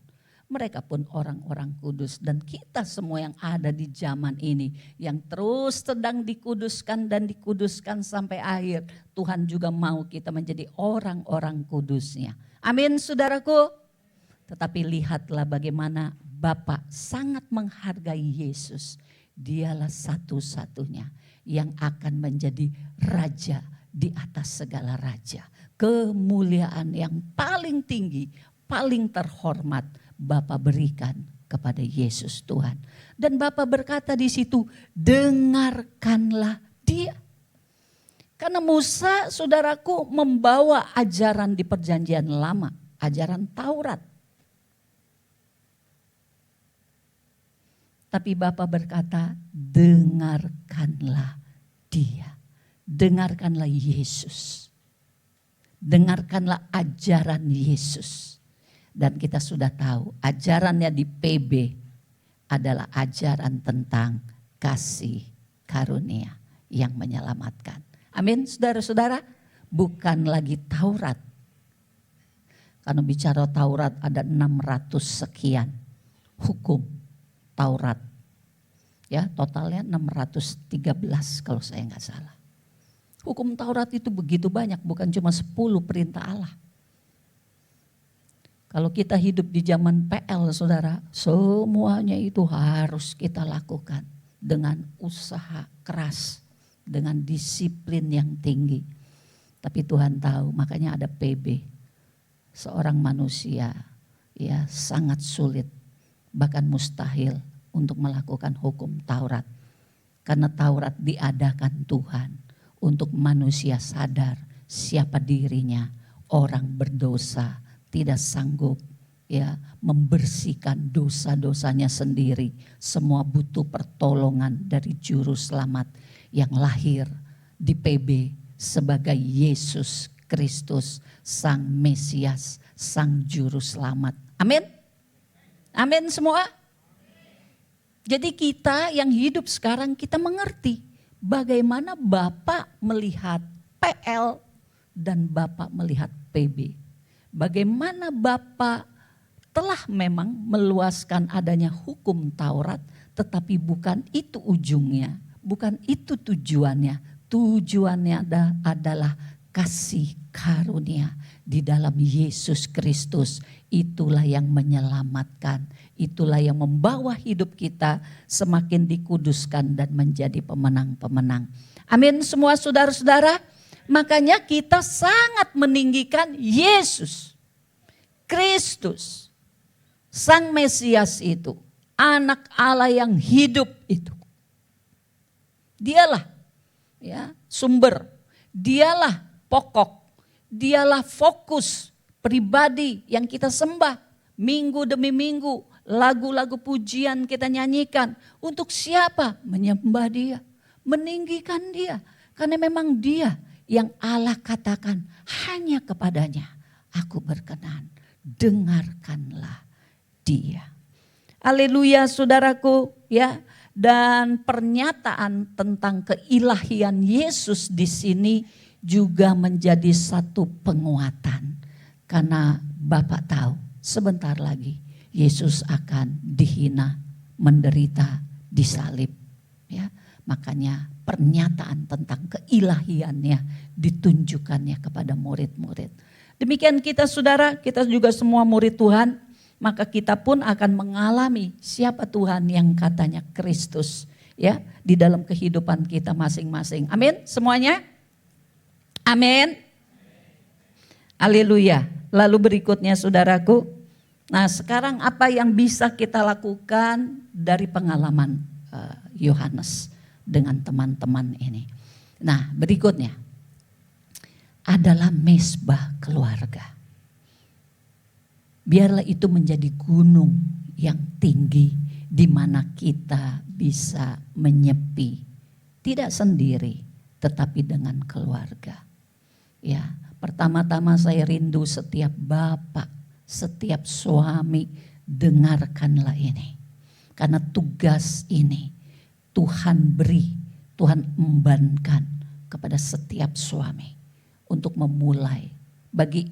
Mereka pun orang-orang kudus, dan kita semua yang ada di zaman ini yang terus sedang dikuduskan dan dikuduskan sampai akhir. Tuhan juga mau kita menjadi orang-orang kudusnya. Amin saudaraku. Tetapi lihatlah bagaimana Bapa sangat menghargai Yesus. Dialah satu-satunya yang akan menjadi raja di atas segala raja. Kemuliaan yang paling tinggi, paling terhormat Bapa berikan kepada Yesus Tuhan. Dan Bapa berkata di situ, dengarkanlah dia. Karena Musa, saudaraku, membawa ajaran di perjanjian lama, ajaran Taurat. Tapi Bapa berkata, dengarkanlah dia. Dengarkanlah Yesus. Dengarkanlah ajaran Yesus. Dan kita sudah tahu ajarannya di PB adalah ajaran tentang kasih karunia yang menyelamatkan. Amin saudara-saudara, bukan lagi Taurat. Karena bicara Taurat ada 600 sekian hukum Taurat. Ya, totalnya 613 kalau saya nggak salah. Hukum Taurat itu begitu banyak, bukan cuma 10 perintah Allah. Kalau kita hidup di zaman PL saudara, semuanya itu harus kita lakukan dengan usaha keras, dengan disiplin yang tinggi. Tapi Tuhan tahu, makanya ada PB. Seorang manusia ya sangat sulit, bahkan mustahil untuk melakukan hukum Taurat. Karena Taurat diadakan Tuhan untuk manusia sadar siapa dirinya, orang berdosa, tidak sanggup ya membersihkan dosa-dosanya sendiri. Semua butuh pertolongan dari juru selamat yang lahir di PB sebagai Yesus Kristus, Sang Mesias, Sang Juru Selamat. Amin. Amin semua. Jadi kita yang hidup sekarang kita mengerti bagaimana Bapak melihat PL dan Bapak melihat PB. Bagaimana Bapak telah memang meluaskan adanya hukum Taurat, tetapi bukan itu ujungnya, bukan itu tujuannya. Tujuannya adalah kasih karunia di dalam Yesus Kristus. Itulah yang menyelamatkan, itulah yang membawa hidup kita semakin dikuduskan dan menjadi pemenang-pemenang. Amin semua saudara-saudara. Makanya kita sangat meninggikan Yesus Kristus, Sang Mesias itu, anak Allah yang hidup itu. Dialah ya sumber, dialah pokok, dialah fokus pribadi yang kita sembah minggu demi minggu. Lagu-lagu pujian kita nyanyikan untuk siapa? Menyembah dia, meninggikan dia. Karena memang dia yang Allah katakan hanya kepadanya aku berkenan, dengarkanlah dia. Haleluya saudaraku ya. Dan pernyataan tentang keilahian Yesus di sini juga menjadi satu penguatan. Karena Bapak tahu sebentar lagi Yesus akan dihina, menderita, disalib ya. Makanya pernyataan tentang keilahiannya ditunjukkannya kepada murid-murid. Demikian kita saudara, kita juga semua murid Tuhan, maka kita pun akan mengalami siapa Tuhan yang katanya Kristus ya di dalam kehidupan kita masing-masing. Amin semuanya. Amin. Haleluya. Lalu berikutnya saudaraku, nah sekarang apa yang bisa kita lakukan dari pengalaman Yohanes dengan teman-teman ini. Nah berikutnya adalah mesbah keluarga. Biarlah itu menjadi gunung yang tinggi di mana kita bisa menyepi. Tidak sendiri, tetapi dengan keluarga. Ya, pertama-tama saya rindu setiap bapak, setiap suami, dengarkanlah ini. Karena tugas ini Tuhan beri, Tuhan embankan kepada setiap suami untuk memulai bagi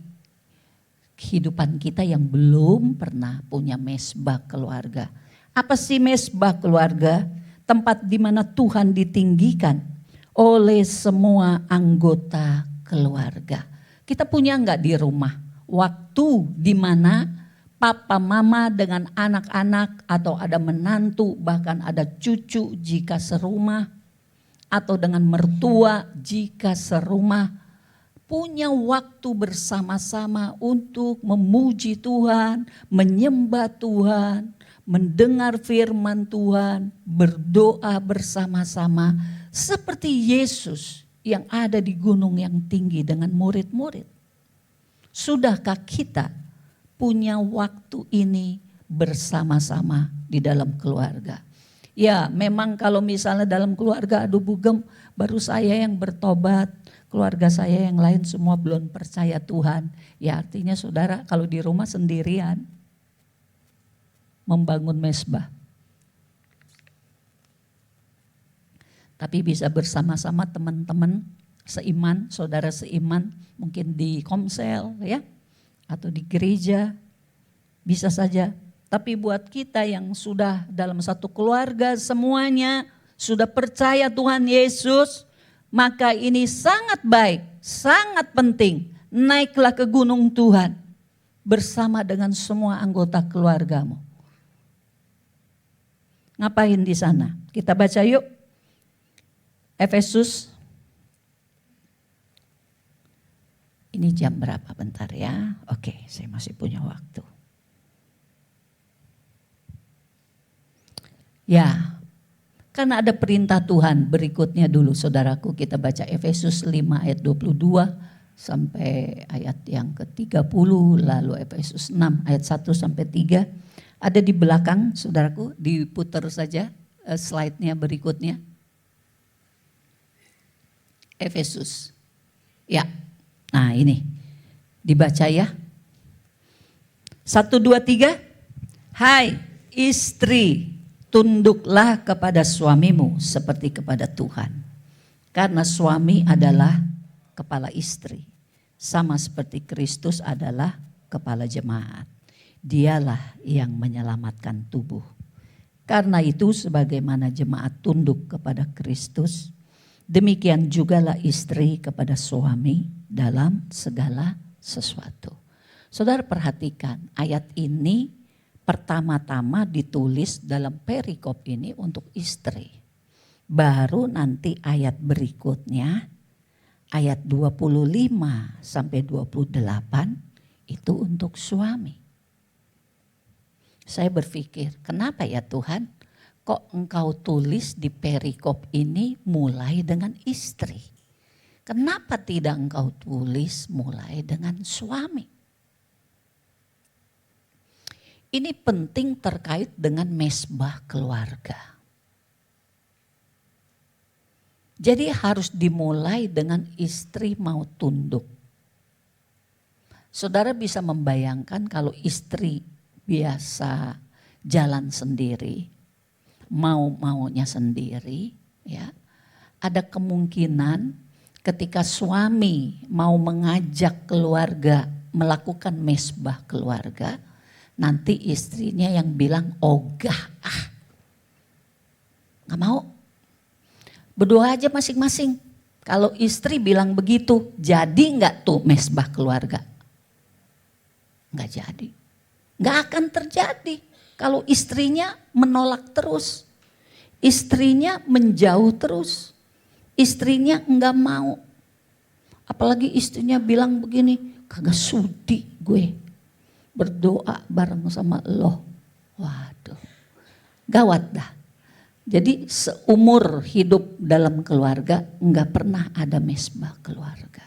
kehidupan kita yang belum pernah punya mesbah keluarga. Apa sih mesbah keluarga? Tempat di mana Tuhan ditinggikan oleh semua anggota keluarga. Kita punya enggak di rumah waktu di mana papa mama dengan anak-anak atau ada menantu bahkan ada cucu jika serumah atau dengan mertua jika serumah, punya waktu bersama-sama untuk memuji Tuhan, menyembah Tuhan, mendengar firman Tuhan, berdoa bersama-sama seperti Yesus yang ada di gunung yang tinggi dengan murid-murid. Sudahkah kita punya waktu ini bersama-sama di dalam keluarga? Ya, memang kalau misalnya dalam keluarga aduh bugem, baru saya yang bertobat, keluarga saya yang lain semua belum percaya Tuhan. Ya artinya saudara kalau di rumah sendirian membangun mesbah. Tapi bisa bersama-sama teman-teman seiman, saudara seiman, mungkin di komsel ya, atau di gereja, bisa saja. Tapi buat kita yang sudah dalam satu keluarga semuanya sudah percaya Tuhan Yesus, maka ini sangat baik, sangat penting. Naiklah ke gunung Tuhan bersama dengan semua anggota keluargamu. Ngapain di sana? Kita baca yuk. Efesus. Ini jam berapa bentar ya? Oke, saya masih punya waktu. Ya, karena ada perintah Tuhan berikutnya dulu saudaraku, kita baca Efesus 5 ayat 22 sampai ayat yang ke-30, lalu Efesus 6 ayat 1 sampai 3. Ada di belakang saudaraku, diputar saja slide-nya berikutnya. Efesus. Ya, nah ini dibaca ya. 1, 2, 3. Hai istri, tunduklah kepada suamimu seperti kepada Tuhan. Karena suami adalah kepala istri. Sama seperti Kristus adalah kepala jemaat. Dialah yang menyelamatkan tubuh. Karena itu sebagaimana jemaat tunduk kepada Kristus, demikian jugalah istri kepada suami dalam segala sesuatu. Saudara perhatikan ayat ini pertama-tama ditulis dalam perikop ini untuk istri. Baru nanti ayat berikutnya, ayat 25 sampai 28 itu untuk suami. Saya berpikir, kenapa ya Tuhan kok engkau tulis di perikop ini mulai dengan istri? Kenapa tidak engkau tulis mulai dengan suami? Ini penting terkait dengan mesbah keluarga. Jadi harus dimulai dengan istri mau tunduk. Saudara bisa membayangkan kalau istri biasa jalan sendiri, mau-maunya sendiri, ya, ada kemungkinan ketika suami mau mengajak keluarga melakukan mesbah keluarga, nanti istrinya yang bilang ogah, gak mau. Berdoa aja masing-masing. Kalau istri bilang begitu, jadi gak tuh mesbah keluarga? Gak jadi. Gak akan terjadi kalau istrinya menolak terus. Istrinya menjauh terus. Istrinya gak mau. Apalagi istrinya bilang begini, kagak sudi gue berdoa bareng sama lo. Waduh, gawat dah. Jadi seumur hidup dalam keluarga enggak pernah ada mesbah keluarga.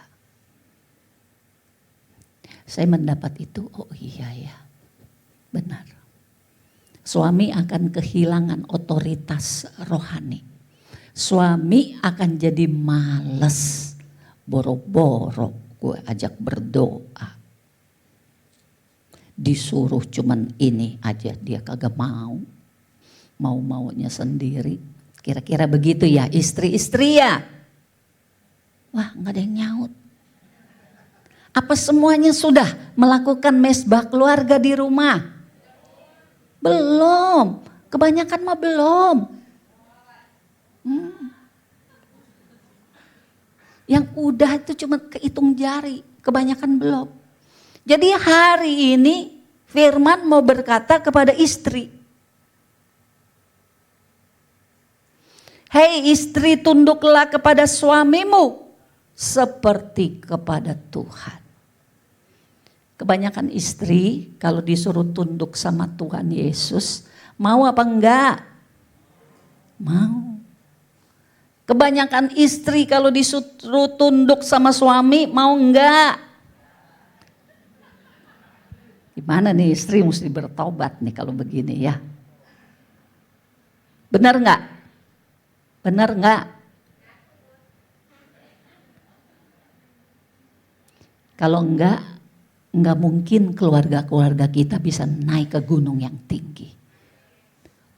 Saya mendapat itu, oh iya ya. Benar. Suami akan kehilangan otoritas rohani. Suami akan jadi males. Boro-boro gue ajak berdoa. Disuruh cuman ini aja dia kagak mau. Mau-maunya sendiri. Kira-kira begitu ya istri-istri ya. Wah gak ada yang nyaut. Apa semuanya sudah melakukan mesbah keluarga di rumah? Belum, kebanyakan mah belum. Yang udah itu cuma kehitung jari, kebanyakan belum. Jadi hari ini Firman mau berkata kepada istri. Hei istri, tunduklah kepada suamimu seperti kepada Tuhan. Kebanyakan istri kalau disuruh tunduk sama Tuhan Yesus, mau apa enggak? Mau. Kebanyakan istri kalau disuruh tunduk sama suami, mau enggak? Gimana nih istri mesti bertobat nih kalau begini ya. Benar enggak? Benar enggak? Kalau enggak mungkin keluarga-keluarga kita bisa naik ke gunung yang tinggi.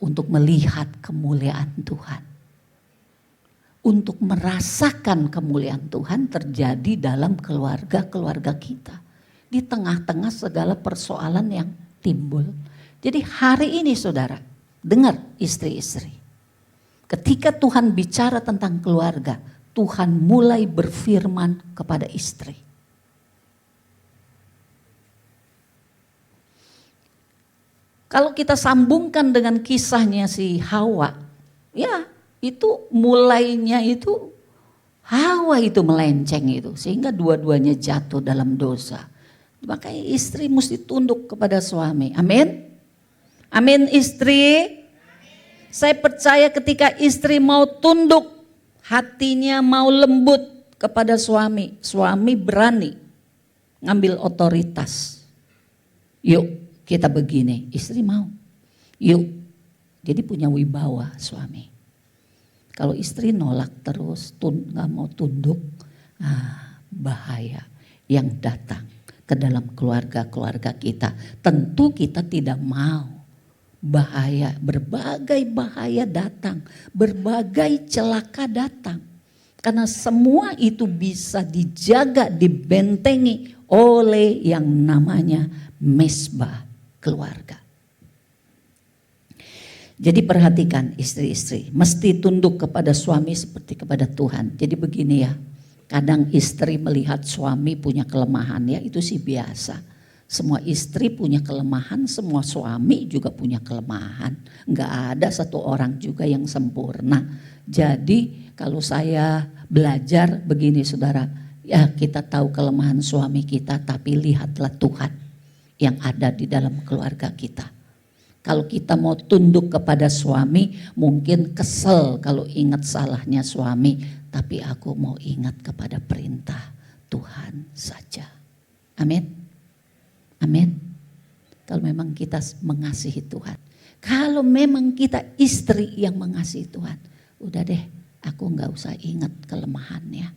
Untuk melihat kemuliaan Tuhan. Untuk merasakan kemuliaan Tuhan terjadi dalam keluarga-keluarga kita. Di tengah-tengah segala persoalan yang timbul. Jadi hari ini saudara, dengar istri-istri. Ketika Tuhan bicara tentang keluarga, Tuhan mulai berfirman kepada istri. Kalau kita sambungkan dengan kisahnya si Hawa, ya itu mulainya itu Hawa itu melenceng itu. Sehingga dua-duanya jatuh dalam dosa. Makanya istri mesti tunduk kepada suami. Amin. Amin istri. Saya percaya ketika istri mau tunduk, hatinya mau lembut kepada suami. Suami berani ngambil otoritas. Yuk. Kita begini, istri mau, yuk, jadi punya wibawa suami. Kalau istri nolak terus, gak mau tunduk, bahaya yang datang ke dalam keluarga-keluarga kita. Tentu kita tidak mau bahaya, berbagai bahaya datang, berbagai celaka datang. Karena semua itu bisa dijaga, dibentengi oleh yang namanya mesbah keluarga. Jadi perhatikan istri-istri, mesti tunduk kepada suami seperti kepada Tuhan. Jadi begini ya, kadang istri melihat suami punya kelemahan ya itu sih biasa. Semua istri punya kelemahan, semua suami juga punya kelemahan. Enggak ada satu orang juga yang sempurna. Jadi kalau saya belajar begini saudara, ya kita tahu kelemahan suami kita tapi lihatlah Tuhan yang ada di dalam keluarga kita. Kalau kita mau tunduk kepada suami, mungkin kesel kalau ingat salahnya suami. Tapi aku mau ingat kepada perintah Tuhan saja. Amin. Amin. Kalau memang kita mengasihi Tuhan. Kalau memang kita istri yang mengasihi Tuhan. Udah deh, aku gak usah ingat kelemahannya.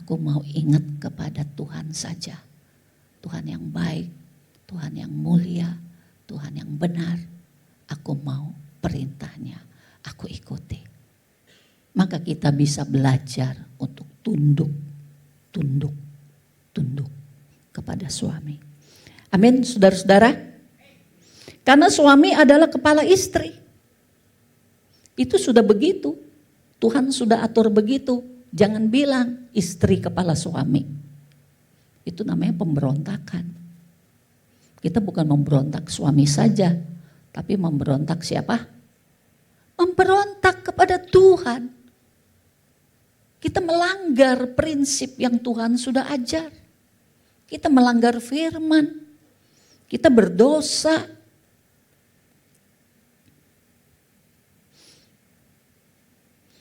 Aku mau ingat kepada Tuhan saja. Tuhan yang baik. Tuhan yang mulia, Tuhan yang benar, aku mau perintahnya, aku ikuti. Maka kita bisa belajar untuk tunduk kepada suami. Amin saudara-saudara. Karena suami adalah kepala istri. Itu sudah begitu, Tuhan sudah atur begitu. Jangan bilang istri kepala suami. Itu namanya pemberontakan. Kita bukan memberontak suami saja, tapi memberontak siapa? Memberontak kepada Tuhan. Kita melanggar prinsip yang Tuhan sudah ajar. Kita melanggar firman. Kita berdosa.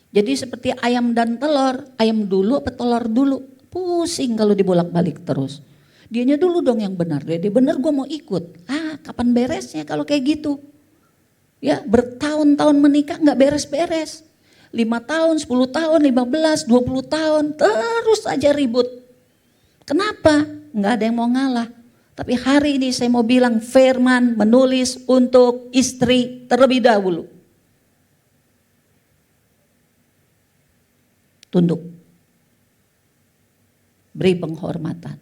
Jadi seperti ayam dan telur, ayam dulu apa telur dulu? Pusing kalau dibolak-balik terus. Dianya dulu dong yang benar, dia benar gue mau ikut. Kapan beresnya kalau kayak gitu? Ya, bertahun-tahun menikah nggak beres-beres. 5 tahun, 10 tahun, 15, 20 tahun, terus aja ribut. Kenapa? Nggak ada yang mau ngalah. Tapi hari ini saya mau bilang firman menulis untuk istri terlebih dahulu. Tunduk. Beri penghormatan.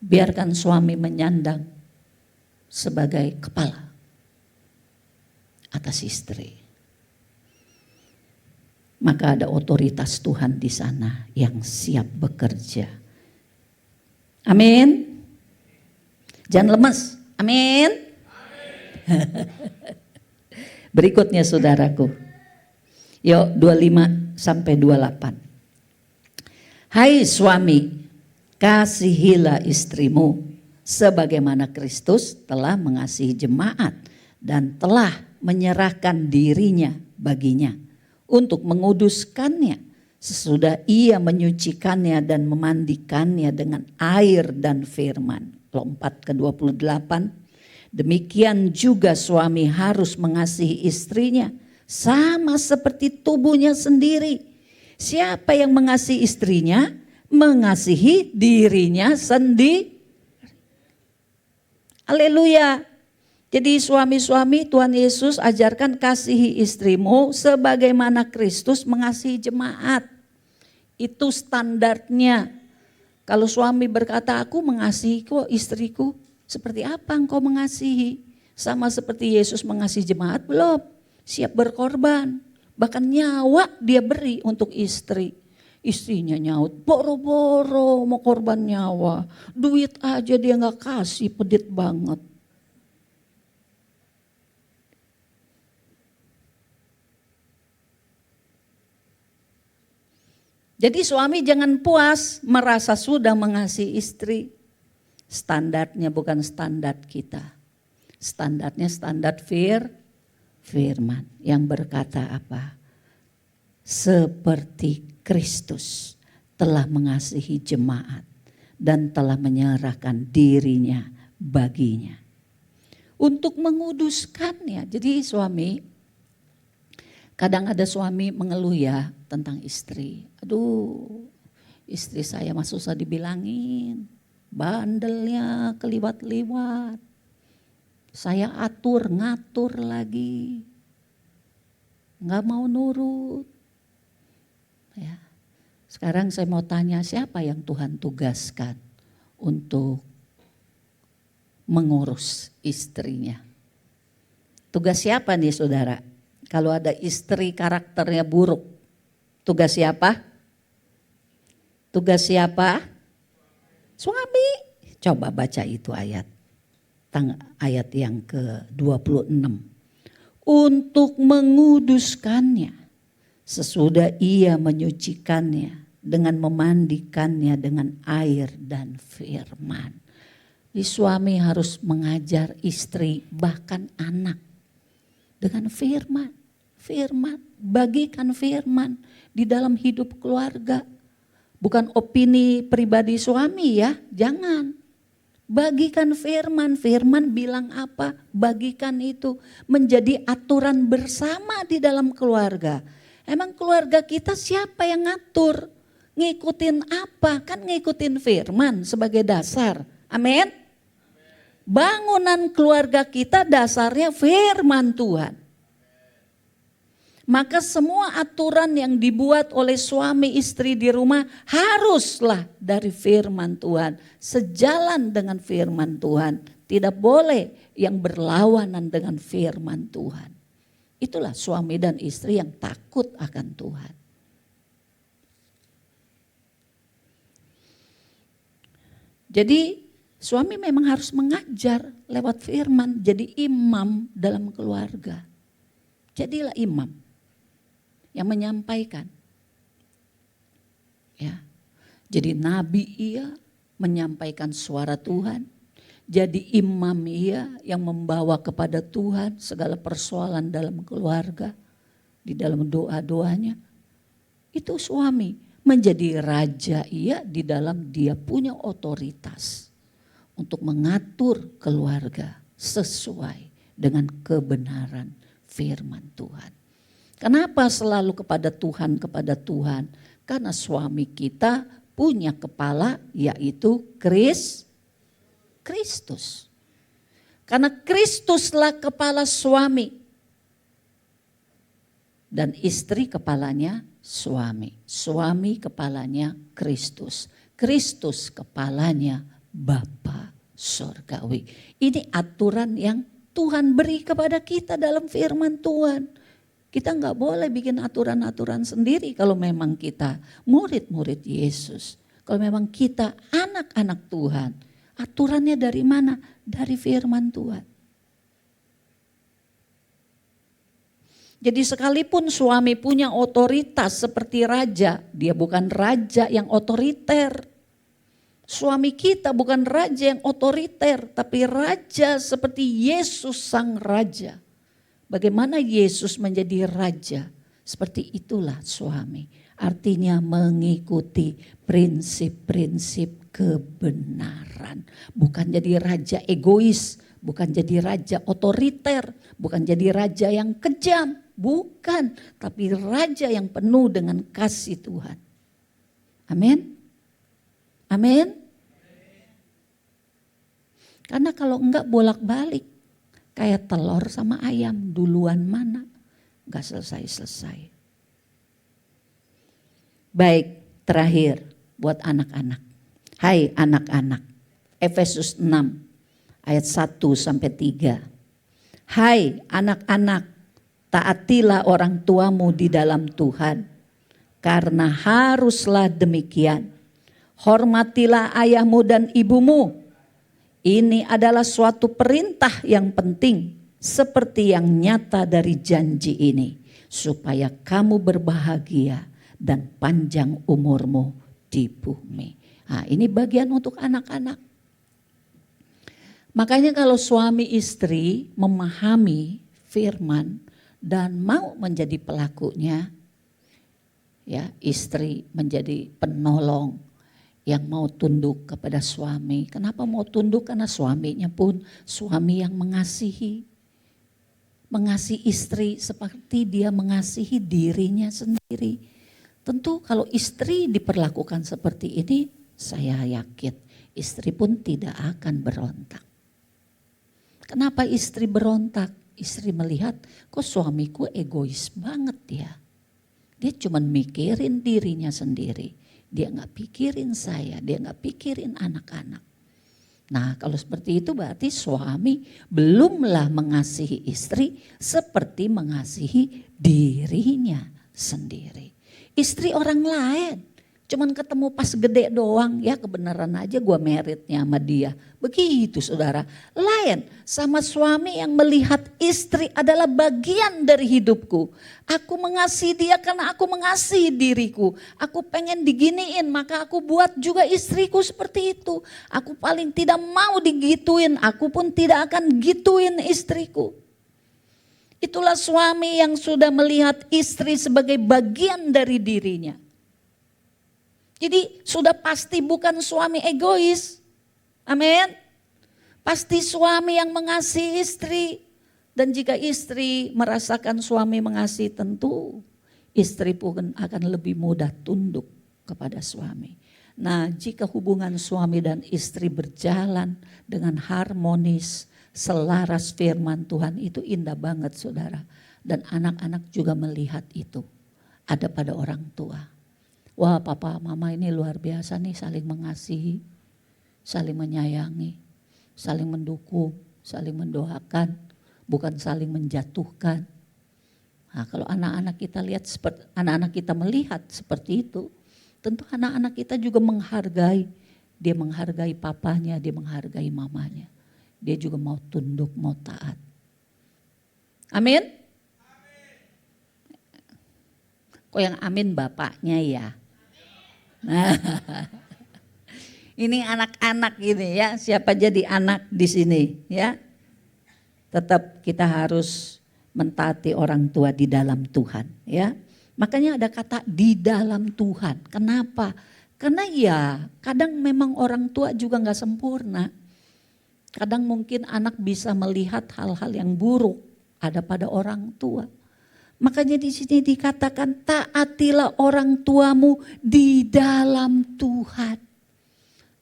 Biarkan suami menyandang sebagai kepala atas istri. Maka ada otoritas Tuhan di sana yang siap bekerja. Amin. Jangan lemes. Amin. Berikutnya saudaraku. Yuk 25 sampai 28. Hai suami, kasihilah istrimu sebagaimana Kristus telah mengasihi jemaat dan telah menyerahkan dirinya baginya untuk menguduskannya sesudah ia menyucikannya dan memandikannya dengan air dan firman. Lompat ke 28. Demikian juga suami harus mengasihi istrinya sama seperti tubuhnya sendiri. Siapa yang mengasihi istrinya, mengasihi dirinya sendiri. Haleluya. Jadi suami-suami Tuhan Yesus ajarkan kasihi istrimu sebagaimana Kristus mengasihi jemaat. Itu standarnya. Kalau suami berkata aku mengasihi kok istriku, seperti apa engkau mengasihi? Sama seperti Yesus mengasihi jemaat belum? Siap berkorban. Bahkan nyawa dia beri untuk istri. Istrinya nyaut, boro-boro mau korban nyawa. Duit aja dia gak kasih, pedit banget. Jadi suami jangan puas merasa sudah mengasihi istri. Standarnya bukan standar kita. Standarnya standar firman yang berkata apa? Seperti Kristus telah mengasihi jemaat dan telah menyerahkan dirinya baginya. Untuk menguduskannya. Jadi suami, kadang ada suami mengeluh ya tentang istri. Aduh, istri saya mah susah dibilangin. Bandelnya keliwat-liwat. Saya atur, ngatur lagi. Nggak mau nurut. Ya. Sekarang saya mau tanya siapa yang Tuhan tugaskan untuk mengurus istrinya? Tugas siapa nih saudara? Kalau ada istri karakternya buruk, tugas siapa? Tugas siapa? Suami. Coba baca itu ayat. Ayat yang ke-26. Untuk menguduskannya sesudah ia menyucikannya dengan memandikannya dengan air dan firman. Jadi suami harus mengajar istri bahkan anak dengan firman. Firman, bagikan firman di dalam hidup keluarga. Bukan opini pribadi suami ya, jangan. Bagikan firman, firman bilang apa, bagikan itu menjadi aturan bersama di dalam keluarga. Emang keluarga kita siapa yang ngatur? Ngikutin apa? Kan ngikutin firman sebagai dasar. Amin. Bangunan keluarga kita dasarnya firman Tuhan. Maka semua aturan yang dibuat oleh suami istri di rumah haruslah dari firman Tuhan. Sejalan dengan firman Tuhan. Tidak boleh yang berlawanan dengan firman Tuhan. Itulah suami dan istri yang takut akan Tuhan. Jadi suami memang harus mengajar lewat firman. Jadi imam dalam keluarga. Jadilah imam yang menyampaikan. Ya. Jadi nabi ia menyampaikan suara Tuhan. Jadi imam ia yang membawa kepada Tuhan segala persoalan dalam keluarga. Di dalam doa-doanya. Itu suami menjadi raja ia di dalam dia punya otoritas. untuk mengatur keluarga sesuai dengan kebenaran firman Tuhan. Kenapa selalu kepada Tuhan, kepada Tuhan? Karena suami kita punya kepala yaitu Kristus. Karena Kristuslah kepala suami. Dan istri kepalanya suami. Suami kepalanya Kristus. Kristus kepalanya Bapa Surgawi. Ini aturan yang Tuhan beri kepada kita dalam firman Tuhan. Kita nggak boleh bikin aturan-aturan sendiri kalau memang kita murid-murid Yesus. Kalau memang kita anak-anak Tuhan. Aturannya dari mana? Dari firman Tuhan. Jadi sekalipun suami punya otoritas seperti raja, dia bukan raja yang otoriter. Suami kita bukan raja yang otoriter, tapi raja seperti Yesus sang raja. Bagaimana Yesus menjadi raja? Seperti itulah suami. Artinya mengikuti prinsip-prinsip kebenaran. Bukan jadi raja egois, bukan jadi raja otoriter, bukan jadi raja yang kejam. Bukan, tapi raja yang penuh dengan kasih Tuhan. Amin. Amin. Karena kalau enggak bolak-balik, kayak telur sama ayam, duluan mana? Enggak selesai-selesai. Baik, terakhir buat anak-anak. Hai anak-anak, Efesus 6 ayat 1 sampai 3. Hai anak-anak, taatilah orang tuamu di dalam Tuhan, karena haruslah demikian. Hormatilah ayahmu dan ibumu. Ini adalah suatu perintah yang penting, seperti yang nyata dari janji ini, supaya kamu berbahagia dan panjang umurmu di bumi. Nah, ini bagian untuk anak-anak. Makanya kalau suami istri memahami firman dan mau menjadi pelakunya, ya istri menjadi penolong yang mau tunduk kepada suami. Kenapa mau tunduk? Karena suaminya pun suami yang mengasihi. Mengasihi istri seperti dia mengasihi dirinya sendiri. Tentu kalau istri diperlakukan seperti ini, saya yakin istri pun tidak akan berontak. Kenapa istri berontak? Istri melihat kok suamiku egois banget ya. Dia cuma mikirin dirinya sendiri. Dia gak pikirin saya, dia gak pikirin anak-anak. Nah kalau seperti itu berarti suami belumlah mengasihi istri seperti mengasihi dirinya sendiri. Istri orang lain, cuman ketemu pas gede doang, ya kebenaran aja gue meritnya sama dia. Begitu saudara, lain sama suami yang melihat istri adalah bagian dari hidupku. Aku mengasihi dia karena aku mengasihi diriku. Aku pengen diginiin, maka aku buat juga istriku seperti itu. Aku paling tidak mau digituin, aku pun tidak akan gituin istriku. Itulah suami yang sudah melihat istri sebagai bagian dari dirinya. Jadi sudah pasti bukan suami egois. Amin. Pasti suami yang mengasihi istri. Dan jika istri merasakan suami mengasihi, tentu istri pun akan lebih mudah tunduk kepada suami. Nah jika hubungan suami dan istri berjalan dengan harmonis, selaras firman Tuhan, itu indah banget saudara. Dan anak-anak juga melihat itu. Ada pada orang tua. Wah papa mama ini luar biasa nih, saling mengasihi, saling menyayangi, saling mendukung, saling mendoakan, bukan saling menjatuhkan. Nah, kalau anak-anak kita lihat, anak-anak kita melihat seperti itu, tentu anak-anak kita juga menghargai. Dia menghargai papanya, dia menghargai mamanya. Dia juga mau tunduk, mau taat. Amin? Kok yang amin bapaknya ya? Nah, ini anak-anak ini ya, siapa jadi anak di sini ya. Tetap kita harus mentaati orang tua di dalam Tuhan ya. Makanya ada kata di dalam Tuhan. Kenapa? Karena ya kadang memang orang tua juga gak sempurna. Kadang mungkin anak bisa melihat hal-hal yang buruk ada pada orang tua. Makanya di sini dikatakan taatilah orang tuamu di dalam Tuhan.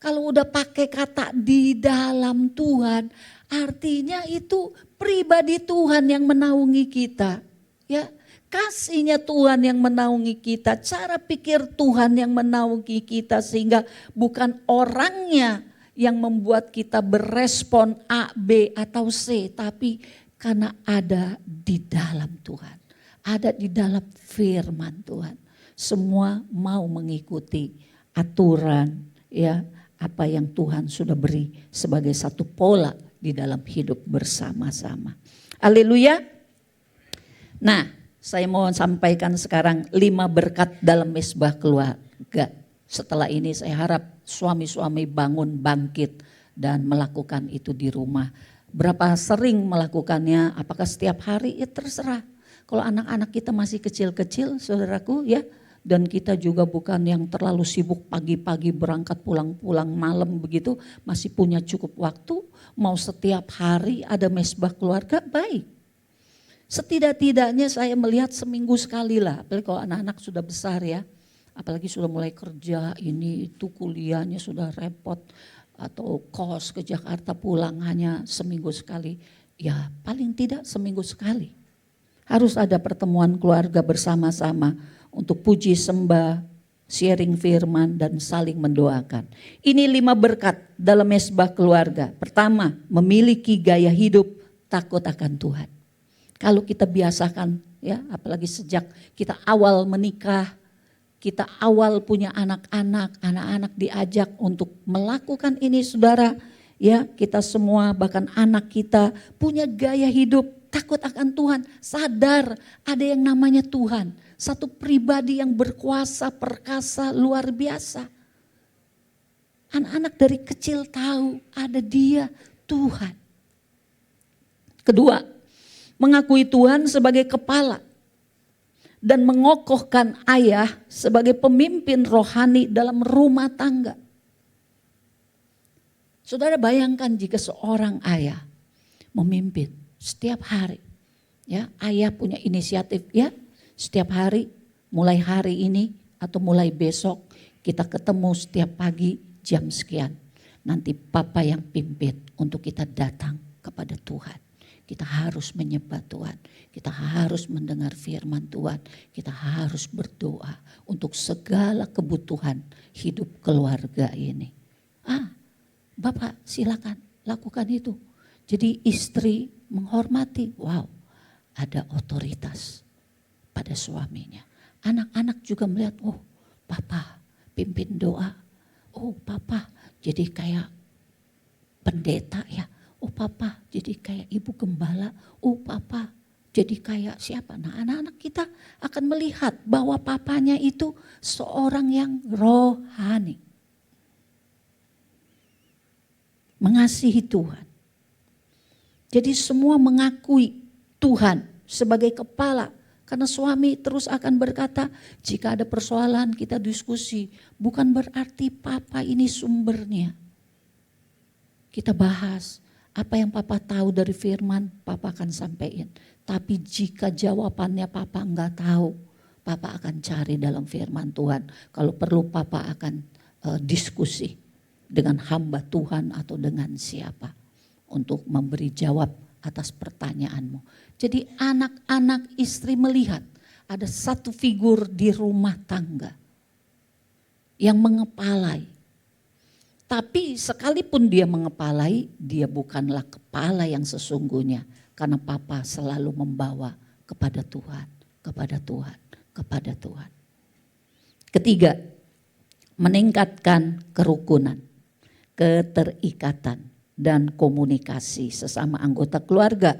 Kalau udah pakai kata di dalam Tuhan, artinya itu pribadi Tuhan yang menaungi kita. Ya, kasihnya Tuhan yang menaungi kita, cara pikir Tuhan yang menaungi kita sehingga bukan orangnya yang membuat kita berespon A, B atau C, tapi karena ada di dalam Tuhan, ada di dalam firman Tuhan. Semua mau mengikuti aturan, ya, apa yang Tuhan sudah beri sebagai satu pola di dalam hidup bersama-sama. Haleluya. Nah, saya mau sampaikan sekarang 5 berkat dalam mesbah keluarga. Setelah ini saya harap suami-suami bangun, bangkit dan melakukan itu di rumah. Berapa sering melakukannya, apakah setiap hari, ya terserah. Kalau anak-anak kita masih kecil-kecil, saudaraku, ya, dan kita juga bukan yang terlalu sibuk pagi-pagi berangkat pulang-pulang malam begitu, masih punya cukup waktu, mau setiap hari ada mesbah keluarga, baik. Setidak-tidaknya saya melihat seminggu sekali lah, apalagi kalau anak-anak sudah besar ya, apalagi sudah mulai kerja, ini itu kuliahnya sudah repot, atau kos ke Jakarta pulang hanya seminggu sekali, ya paling tidak seminggu sekali. Harus ada pertemuan keluarga bersama-sama untuk puji sembah, sharing firman dan saling mendoakan. Ini 5 berkat dalam mesbah keluarga. Pertama, memiliki gaya hidup takut akan Tuhan. Kalau kita biasakan, ya, apalagi sejak kita awal menikah, kita awal punya anak-anak, anak-anak diajak untuk melakukan ini, saudara, ya, kita semua bahkan anak kita punya gaya hidup takut akan Tuhan, sadar ada yang namanya Tuhan. Satu pribadi yang berkuasa, perkasa, luar biasa. Anak-anak dari kecil tahu ada Dia, Tuhan. Kedua, mengakui Tuhan sebagai kepala dan mengokohkan ayah sebagai pemimpin rohani dalam rumah tangga. Saudara bayangkan jika seorang ayah memimpin setiap hari, ya, ayah punya inisiatif, ya. Setiap hari, mulai hari ini atau mulai besok kita ketemu setiap pagi jam sekian. Nanti Papa yang pimpin untuk kita datang kepada Tuhan. Kita harus menyembah Tuhan. Kita harus mendengar firman Tuhan. Kita harus berdoa untuk segala kebutuhan hidup keluarga ini. Bapak silakan lakukan itu. Jadi istri menghormati. Wow, ada otoritas pada suaminya. Anak-anak juga melihat, oh Papa pimpin doa. Oh Papa jadi kayak pendeta ya. Oh Papa jadi kayak ibu gembala. Oh Papa jadi kayak siapa. Nah anak-anak kita akan melihat bahwa papanya itu seorang yang rohani. Mengasihi Tuhan. Jadi semua mengakui Tuhan sebagai kepala. Karena suami terus akan berkata, jika ada persoalan kita diskusi. Bukan berarti Papa ini sumbernya. Kita bahas apa yang Papa tahu dari firman, Papa akan sampaikan. Tapi jika jawabannya Papa enggak tahu, Papa akan cari dalam firman Tuhan. Kalau perlu Papa akan diskusi dengan hamba Tuhan atau dengan siapa. Untuk memberi jawab atas pertanyaanmu. Jadi anak-anak istri melihat ada satu figur di rumah tangga yang mengepalai. Tapi sekalipun dia mengepalai, dia bukanlah kepala yang sesungguhnya. Karena Papa selalu membawa kepada Tuhan, kepada Tuhan, kepada Tuhan. Ketiga, meningkatkan kerukunan, keterikatan, dan komunikasi sesama anggota keluarga.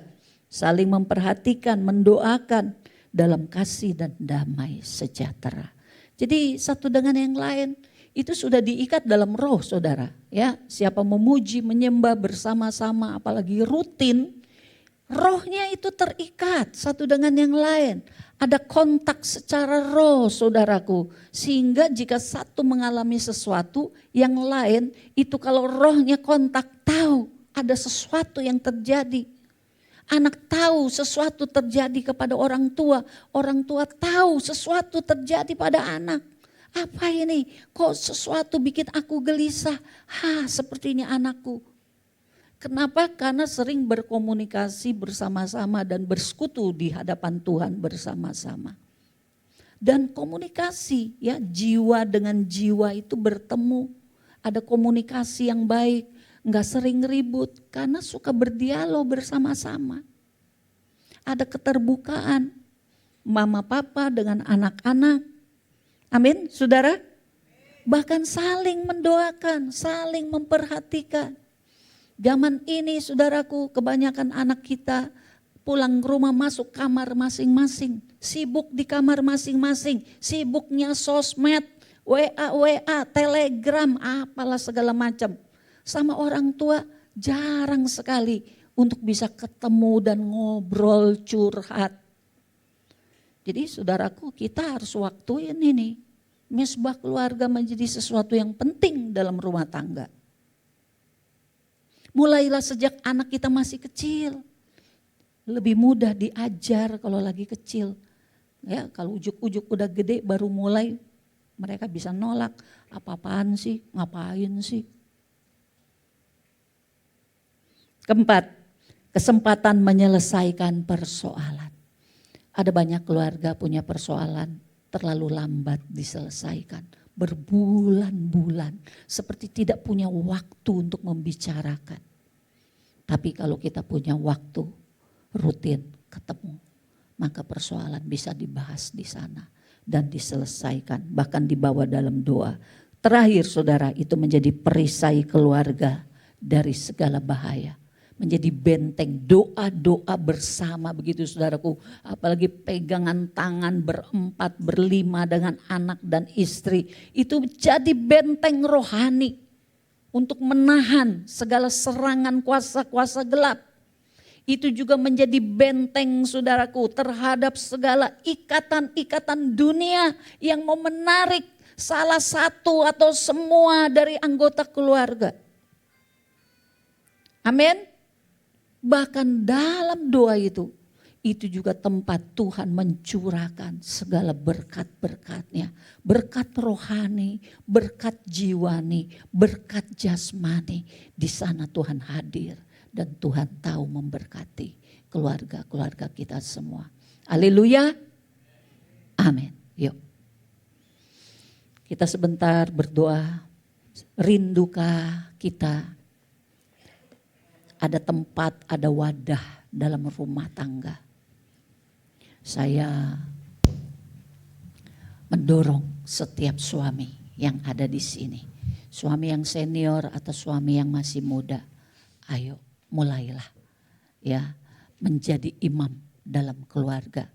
Saling memperhatikan, mendoakan dalam kasih dan damai sejahtera. Jadi satu dengan yang lain itu sudah diikat dalam roh saudara. Ya, siapa memuji, menyembah bersama-sama apalagi rutin, rohnya itu terikat satu dengan yang lain. Ada kontak secara roh saudaraku. Sehingga jika satu mengalami sesuatu, yang lain itu kalau rohnya kontak tahu ada sesuatu yang terjadi. Anak tahu sesuatu terjadi kepada orang tua tahu sesuatu terjadi pada anak. Apa ini? Kok sesuatu bikin aku gelisah? Sepertinya anakku. Kenapa? Karena sering berkomunikasi bersama-sama dan bersekutu di hadapan Tuhan bersama-sama. Dan komunikasi, ya, jiwa dengan jiwa itu bertemu. Ada komunikasi yang baik, enggak sering ribut karena suka berdialog bersama-sama. Ada keterbukaan mama papa dengan anak-anak. Amin, saudara. Bahkan saling mendoakan, saling memperhatikan. Zaman ini saudaraku, kebanyakan anak kita pulang ke rumah masuk kamar masing-masing. Sibuk di kamar masing-masing, sibuknya sosmed, WA, telegram, apalah segala macam. Sama orang tua jarang sekali untuk bisa ketemu dan ngobrol curhat. Jadi saudaraku, kita harus waktuin ini. Misbah keluarga menjadi sesuatu yang penting dalam rumah tangga. Mulailah sejak anak kita masih kecil. Lebih mudah diajar kalau lagi kecil. Ya, kalau ujuk-ujuk udah gede baru mulai mereka bisa nolak. Apa-apaan sih? Ngapain sih? Keempat, kesempatan menyelesaikan persoalan. Ada banyak keluarga punya persoalan terlalu lambat diselesaikan. Berbulan-bulan seperti tidak punya waktu untuk membicarakan. Tapi kalau kita punya waktu rutin ketemu, maka persoalan bisa dibahas di sana dan diselesaikan, bahkan dibawa dalam doa. Terakhir saudara, itu menjadi perisai keluarga dari segala bahaya. Menjadi benteng doa-doa bersama begitu saudaraku. Apalagi pegangan tangan berempat, berlima dengan anak dan istri. Itu jadi benteng rohani untuk menahan segala serangan kuasa-kuasa gelap. Itu juga menjadi benteng saudaraku terhadap segala ikatan-ikatan dunia yang mau menarik salah satu atau semua dari anggota keluarga. Amin. Bahkan dalam doa itu juga tempat Tuhan mencurahkan segala berkat-berkatnya. Berkat rohani, berkat jiwani, berkat jasmani. Di sana Tuhan hadir dan Tuhan tahu memberkati keluarga-keluarga kita semua. Haleluya. Amin. Yuk. Kita sebentar berdoa. Rindukah kita ada tempat, ada wadah dalam rumah tangga? Saya mendorong setiap suami yang ada di sini, suami yang senior atau suami yang masih muda, ayo mulailah ya menjadi imam dalam keluarga.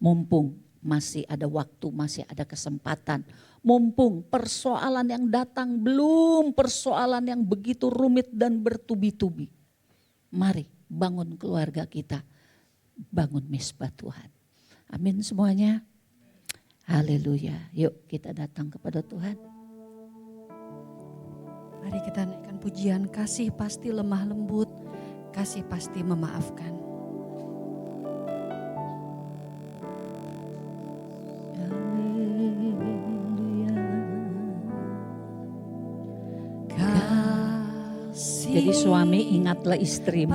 Mumpung masih ada waktu, masih ada kesempatan. Mumpung persoalan yang datang belum persoalan yang begitu rumit dan bertubi-tubi. Mari bangun keluarga kita, bangun misbah Tuhan. Amin semuanya. Haleluya. Yuk kita datang kepada Tuhan. Mari kita naikkan pujian, kasih pasti lemah lembut, kasih pasti memaafkan. Jadi suami ingatlah istrimu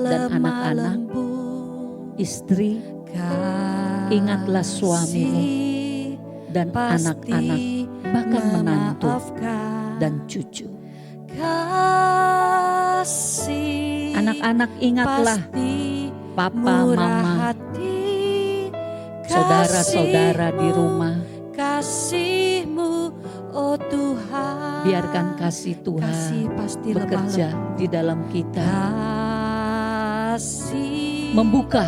dan anak-anak. Istri ingatlah suamimu dan anak-anak, bahkan menantu dan cucu. Anak-anak ingatlah papa, mama, saudara-saudara di rumah. Oh Tuhan, biarkan kasih Tuhan bekerja di dalam kita. Membuka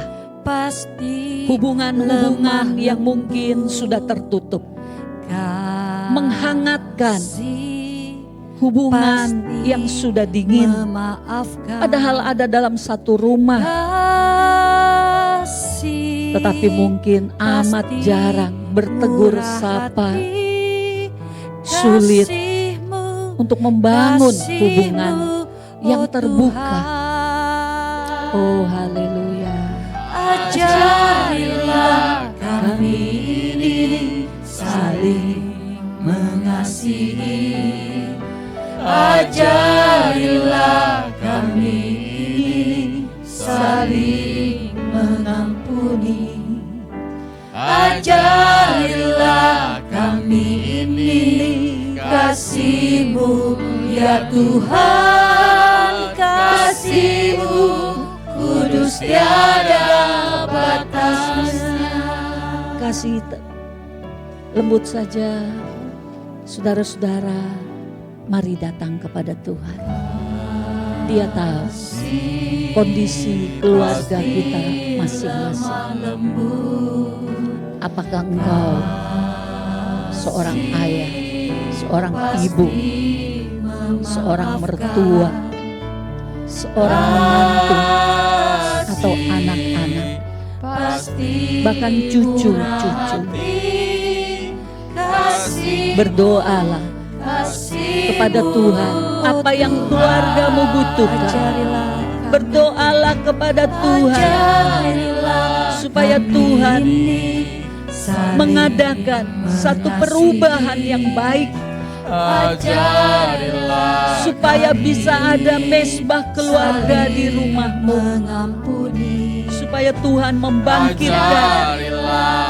hubungan-hubungan yang mungkin sudah tertutup. Menghangatkan hubungan yang sudah dingin. Padahal ada dalam satu rumah. Tetapi mungkin amat jarang bertegur sapa. Sulit untuk membangun hubungan yang terbuka. Oh haleluya. Ajarilah kami ini saling mengasihi. Ajarilah kami ini saling mengampuni. Ajarilah kami ini kasih-Mu ya Tuhan, kasih-Mu kudus tiada batasnya. Kasih lembut saja, saudara-saudara, mari datang kepada Tuhan. Dia tahu kondisi keluarga kita masing-masing. Apakah engkau seorang ayah, seorang ibu, seorang mertua, seorang menantu, atau anak-anak, bahkan cucu-cucu? Berdoalah kepada Tuhan apa yang keluargamu butuhkan. Berdoalah kepada Tuhan supaya Tuhan mengadakan satu perubahan yang baik, supaya bisa ada mesbah keluarga di rumahmu, supaya Tuhan membangkitkan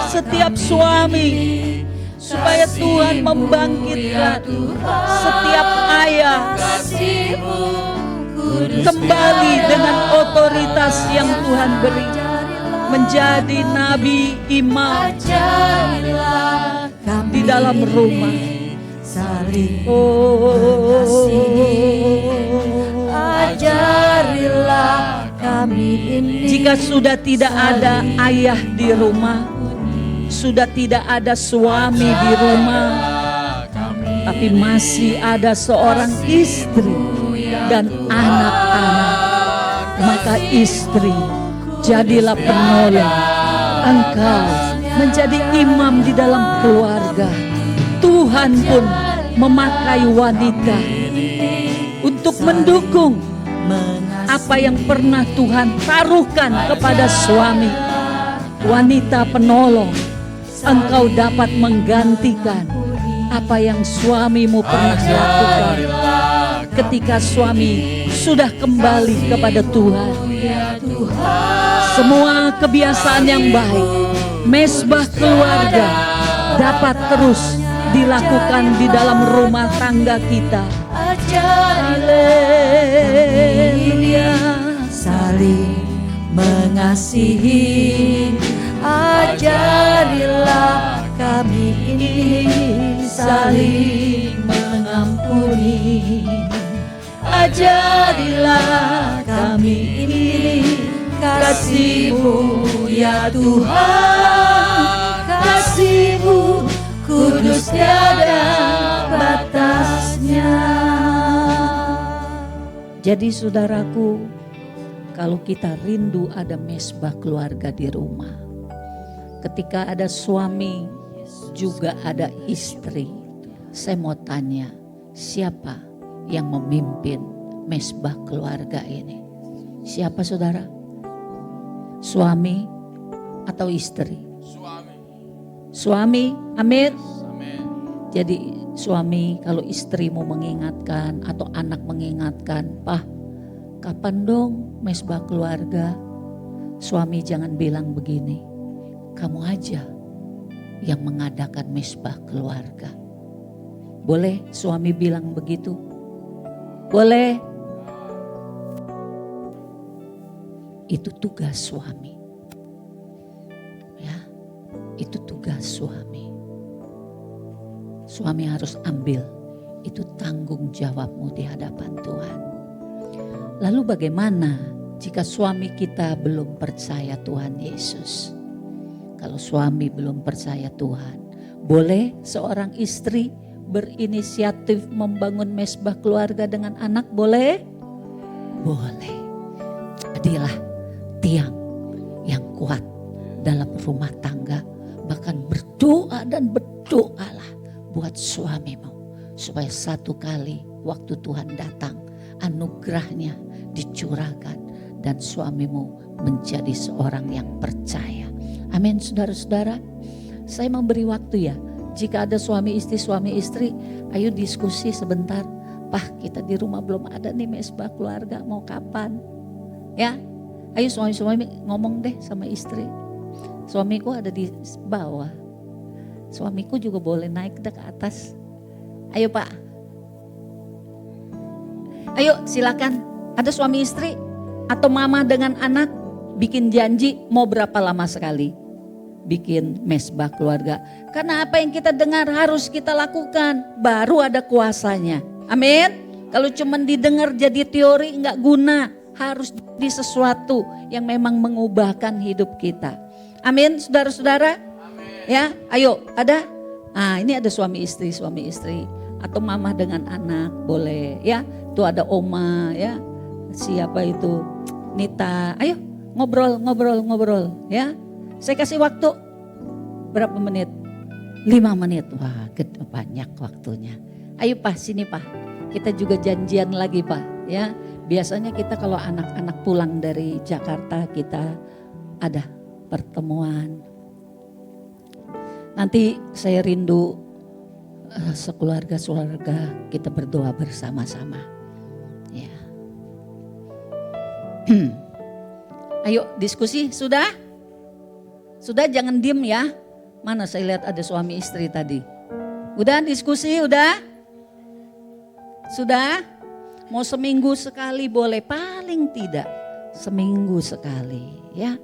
setiap suami, supaya Tuhan membangkitkan setiap ayah kembali dengan otoritas yang Tuhan beri, menjadi nabi, imam di dalam rumah. Ajarilah kami ini. Jika sudah tidak ada ayah di rumah, sudah tidak ada suami di rumah, tapi masih ada seorang istri dan anak-anak, maka istri, jadilah penolong. Engkau menjadi imam di dalam keluarga. Tuhan pun memakai wanita untuk mendukung apa yang pernah Tuhan taruhkan kepada suami. Wanita penolong, engkau dapat menggantikan apa yang suamimu pernah lakukan ketika suami sudah kembali kepada Tuhan. Semua kebiasaan yang baik, mesbah keluarga dapat terus dilakukan di dalam rumah tangga kita. Haleluya. Saling mengasihi. Ajarilah kami ini saling mengampuni. Ajarilah kami ini kasih-Mu ya Tuhan, kasih-Mu kudus tiada batasnya. Jadi saudaraku, kalau kita rindu ada mesbah keluarga di rumah, ketika ada suami juga ada istri, saya mau tanya, siapa yang memimpin mesbah keluarga ini? Siapa saudara? Suami atau istri? Suami, amin. Jadi suami, kalau istrimu mengingatkan atau anak mengingatkan, "Pah, kapan dong mesbah keluarga?" Suami jangan bilang begini, "Kamu aja yang mengadakan mesbah keluarga." Boleh suami bilang begitu? Boleh. Itu tugas suami. Ya, itu tugas suami. Suami harus ambil, itu tanggung jawabmu di hadapan Tuhan. Lalu bagaimana jika suami kita belum percaya Tuhan Yesus? Kalau suami belum percaya Tuhan, boleh seorang istri berinisiatif membangun mesbah keluarga dengan anak? Boleh? Boleh. Jadilah tiang yang kuat dalam rumah tangga. Bahkan berdoa dan berdoalah buat suamimu, supaya satu kali waktu Tuhan datang, anugerahnya dicurahkan dan suamimu menjadi seorang yang percaya. Amin. Saudara-saudara, saya memberi waktu ya. Jika ada suami istri, ayo diskusi sebentar. Pak, kita di rumah belum ada nih mesbah keluarga, mau kapan? Ya, ayo suami-suami ngomong deh sama istri. Suamiku ada di bawah, suamiku juga boleh naik ke atas. Ayo Pak, ayo silakan. Ada suami istri atau mama dengan anak bikin janji mau berapa lama sekali bikin mesbah keluarga. Karena apa yang kita dengar harus kita lakukan, baru ada kuasanya. Amin. Kalau cuma didengar jadi teori nggak guna, harus di sesuatu yang memang mengubahkan hidup kita. Amin, saudara-saudara. Ya, ayo ada. Nah, ini ada suami istri atau mama dengan anak boleh ya. Tuh ada oma ya. Siapa itu? Nita. Ayo ngobrol ya. Saya kasih waktu berapa menit? 5 menit. Wah, banyak waktunya. Ayo Pak, sini Pak. Kita juga janjian lagi Pak ya. Biasanya kita kalau anak-anak pulang dari Jakarta kita ada pertemuan. Nanti saya rindu sekeluarga kita berdoa bersama-sama. Ya. Ayo diskusi, sudah? Sudah, jangan diem ya. Mana saya lihat ada suami istri tadi. Udah diskusi, udah? Sudah? Mau seminggu sekali boleh, paling tidak seminggu sekali ya.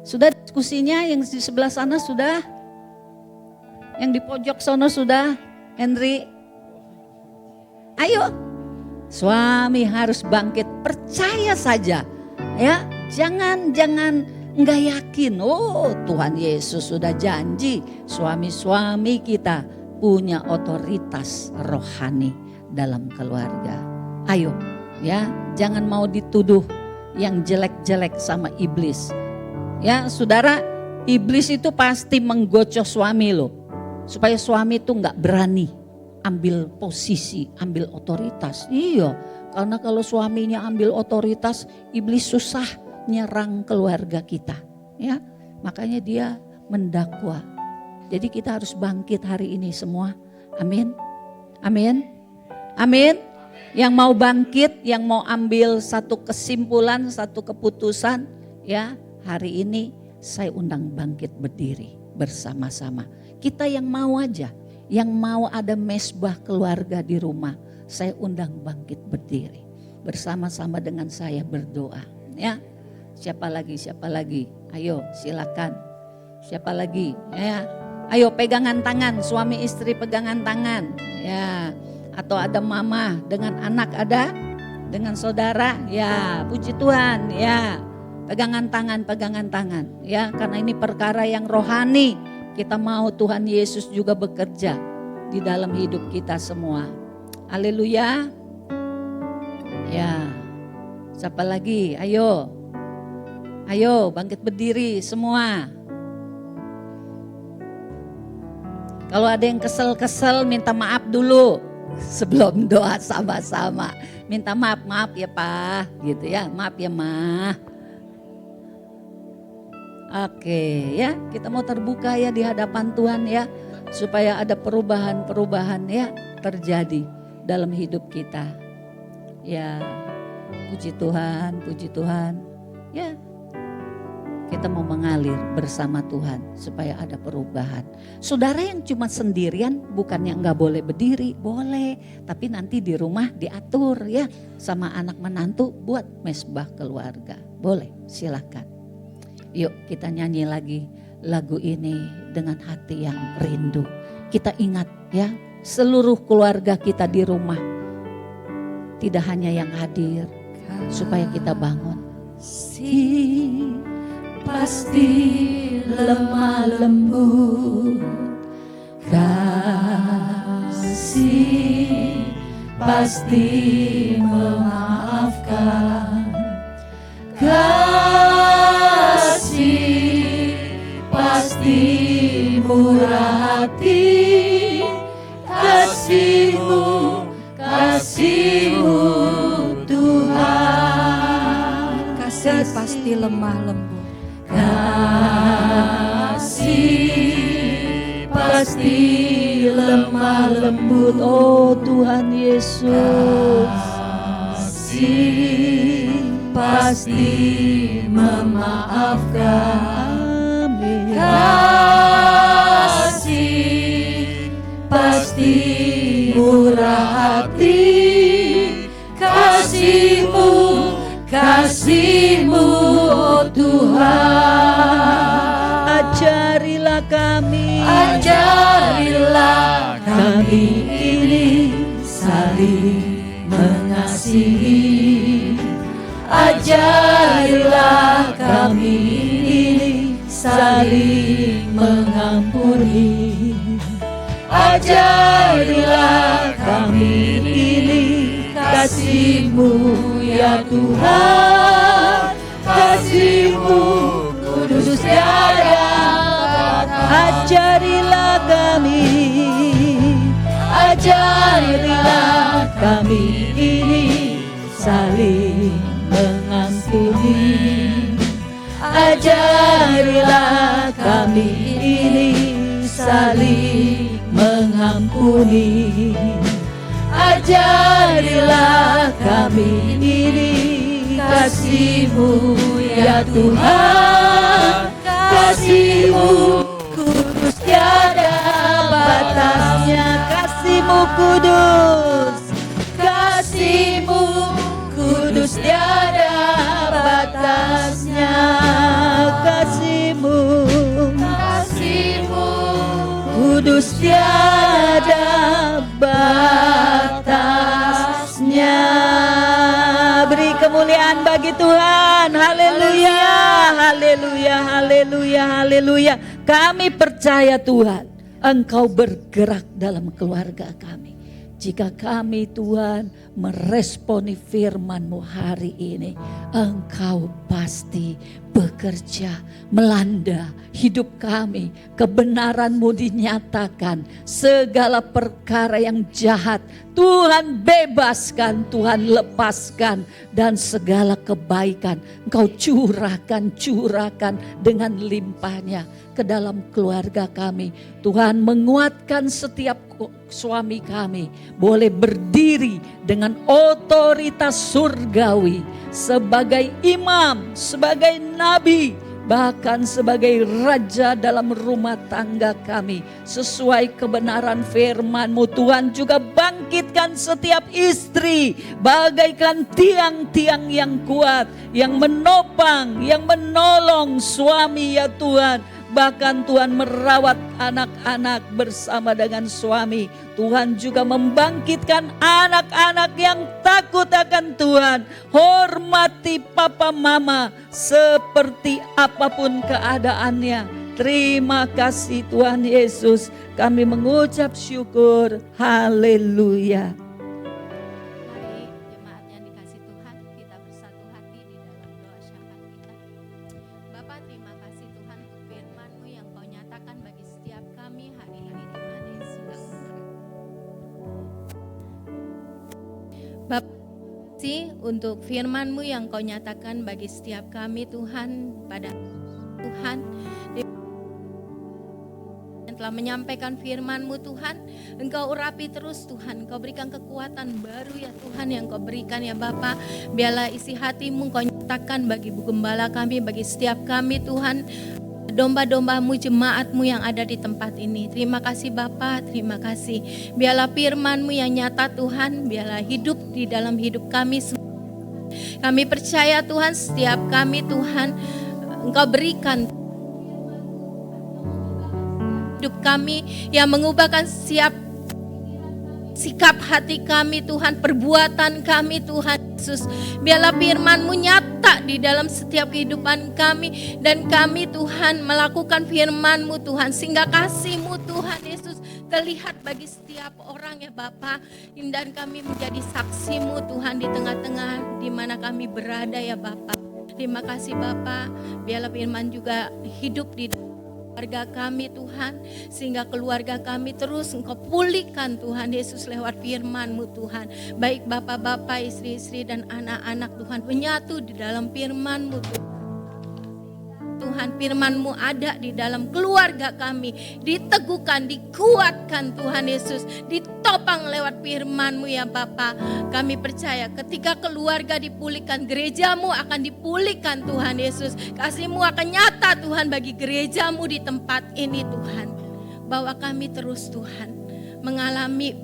Sudah diskusinya yang di sebelah sana sudah? Yang di pojok sana sudah? Henry? Ayo, suami harus bangkit, percaya saja ya. Jangan nggak yakin. Oh, Tuhan Yesus sudah janji suami-suami kita punya otoritas rohani dalam keluarga. Ayo ya, jangan mau dituduh yang jelek-jelek sama iblis. Ya saudara, iblis itu pasti menggocok suami loh. Supaya suami itu gak berani ambil posisi, ambil otoritas. Iya, karena kalau suaminya ambil otoritas, iblis susah nyerang keluarga kita. Ya, makanya dia mendakwa. Jadi kita harus bangkit hari ini semua. Amin. Amin. Amin. Yang mau bangkit, yang mau ambil satu kesimpulan, satu keputusan, ya hari ini saya undang bangkit berdiri bersama-sama. Kita yang mau aja, yang mau ada mesbah keluarga di rumah, saya undang bangkit berdiri. Bersama-sama dengan saya berdoa. Ya, siapa lagi? Ayo silakan. Siapa lagi? Ya, ayo pegangan tangan, suami istri pegangan tangan. Ya. Atau ada mama dengan anak ada, dengan saudara, ya puji Tuhan ya. Pegangan tangan ya, karena ini perkara yang rohani. Kita mau Tuhan Yesus juga bekerja di dalam hidup kita semua. Haleluya. Ya, siapa lagi? Ayo bangkit berdiri semua. Kalau ada yang kesel minta maaf dulu. Sebelum doa sama-sama, minta maaf ya Pak, gitu ya, maaf ya Ma. Oke ya, kita mau terbuka ya di hadapan Tuhan ya, supaya ada perubahan ya terjadi dalam hidup kita. Ya, puji Tuhan ya. Kita mau mengalir bersama Tuhan supaya ada perubahan. Saudara yang cuma sendirian bukannya enggak boleh berdiri, boleh. Tapi nanti di rumah diatur ya sama anak menantu buat mesbah keluarga. Boleh, silakan. Yuk kita nyanyi lagi lagu ini dengan hati yang rindu. Kita ingat ya seluruh keluarga kita di rumah. Tidak hanya yang hadir supaya kita bangun. Pasti lemah lembut, kasih pasti memaafkan, kasih pasti murah hati, kasihmu pasti lemah lembut. Kasih pasti lemah lembut. Oh Tuhan Yesus, kasih pasti memaafkan. Kasih pasti murah hati. Kasih-Mu, kasih-Mu, oh Tuhan. Ajarilah kami ini saling mengasihi. Ajarilah kami ini saling mengampuni. Ajarilah kami ini kasih-Mu ya Tuhan, kasih-Mu kudus tiada batas. Ajarilah kami ini saling mengampuni. Ajarilah kami ini saling mengampuni. Ajarilah kami ini kasih-Mu ya Tuhan, kasih-Mu kudus tiada batasnya. Kasih-Mu kudus, kasih-Mu kudus tiada batasnya. Kasih-Mu kudus tiada batasnya. Beri kemuliaan bagi Tuhan. Haleluya, haleluya, haleluya, haleluya. Kami percaya Tuhan, Engkau bergerak dalam keluarga kami. Jika kami Tuhan meresponi firman-Mu hari ini, Engkau pasti bekerja, melanda hidup kami. Kebenaran-Mu dinyatakan, segala perkara yang jahat Tuhan bebaskan, Tuhan lepaskan, dan segala kebaikan Engkau curahkan dengan limpahnya ke dalam keluarga kami. Tuhan menguatkan setiap suami kami boleh berdiri dengan otoritas surgawi sebagai imam, sebagai nabi, bahkan sebagai raja dalam rumah tangga kami. Sesuai kebenaran firman-Mu Tuhan, juga bangkitkan setiap istri bagaikan tiang-tiang yang kuat, yang menopang, yang menolong suami ya Tuhan. Bahkan Tuhan merawat anak-anak bersama dengan suami. Tuhan juga membangkitkan anak-anak yang takut akan Tuhan. Hormati papa mama seperti apapun keadaannya. Terima kasih Tuhan Yesus. Kami mengucap syukur. Haleluya. Mari jemaat yang dikasih Tuhan, kita bersatu hati di dalam doa syafaat kita. Bapa, terima kasih Tuhan untuk firman-Mu yang Kau nyatakan bagi setiap kami hari ini Tuhan Yesus. Bapa, kasih untuk firman-Mu yang Kau nyatakan bagi setiap kami Tuhan, pada Tuhan yang telah menyampaikan firman-Mu Tuhan, Engkau urapi terus Tuhan, Engkau berikan kekuatan baru ya Tuhan yang Kau berikan ya Bapa. Biarlah isi hati-Mu Kau nyatakan bagi Bu Gembala kami, bagi setiap kami Tuhan, domba-domba-Mu, jemaat-Mu yang ada di tempat ini. Terima kasih Bapa, terima kasih. Biarlah firman-Mu yang nyata Tuhan, biarlah hidup di dalam hidup kami semua. Kami percaya Tuhan, setiap kami Tuhan, Engkau berikan hidup kami yang mengubahkan setiap sikap hati kami Tuhan, perbuatan kami Tuhan Yesus. Biarlah firman-Mu nyata di dalam setiap kehidupan kami, dan kami Tuhan melakukan firman-Mu Tuhan, sehingga kasih-Mu Tuhan Yesus terlihat bagi setiap orang ya Bapa. Dan kami menjadi saksi-Mu Tuhan di tengah-tengah di mana kami berada ya Bapa. Terima kasih Bapa. Biarlah firman juga hidup di keluarga kami Tuhan, sehingga keluarga kami terus Engkau pulihkan Tuhan Yesus lewat firman-Mu Tuhan. Baik bapak-bapak, istri-istri dan anak-anak Tuhan menyatu di dalam firman-Mu Tuhan. Tuhan, firman-Mu ada di dalam keluarga kami, diteguhkan, dikuatkan Tuhan Yesus, ditopang lewat firman-Mu ya Bapa. Kami percaya ketika keluarga dipulihkan, gereja-Mu akan dipulihkan Tuhan Yesus. Kasih-Mu akan nyata Tuhan bagi gereja-Mu di tempat ini Tuhan. Bahwa kami terus Tuhan mengalami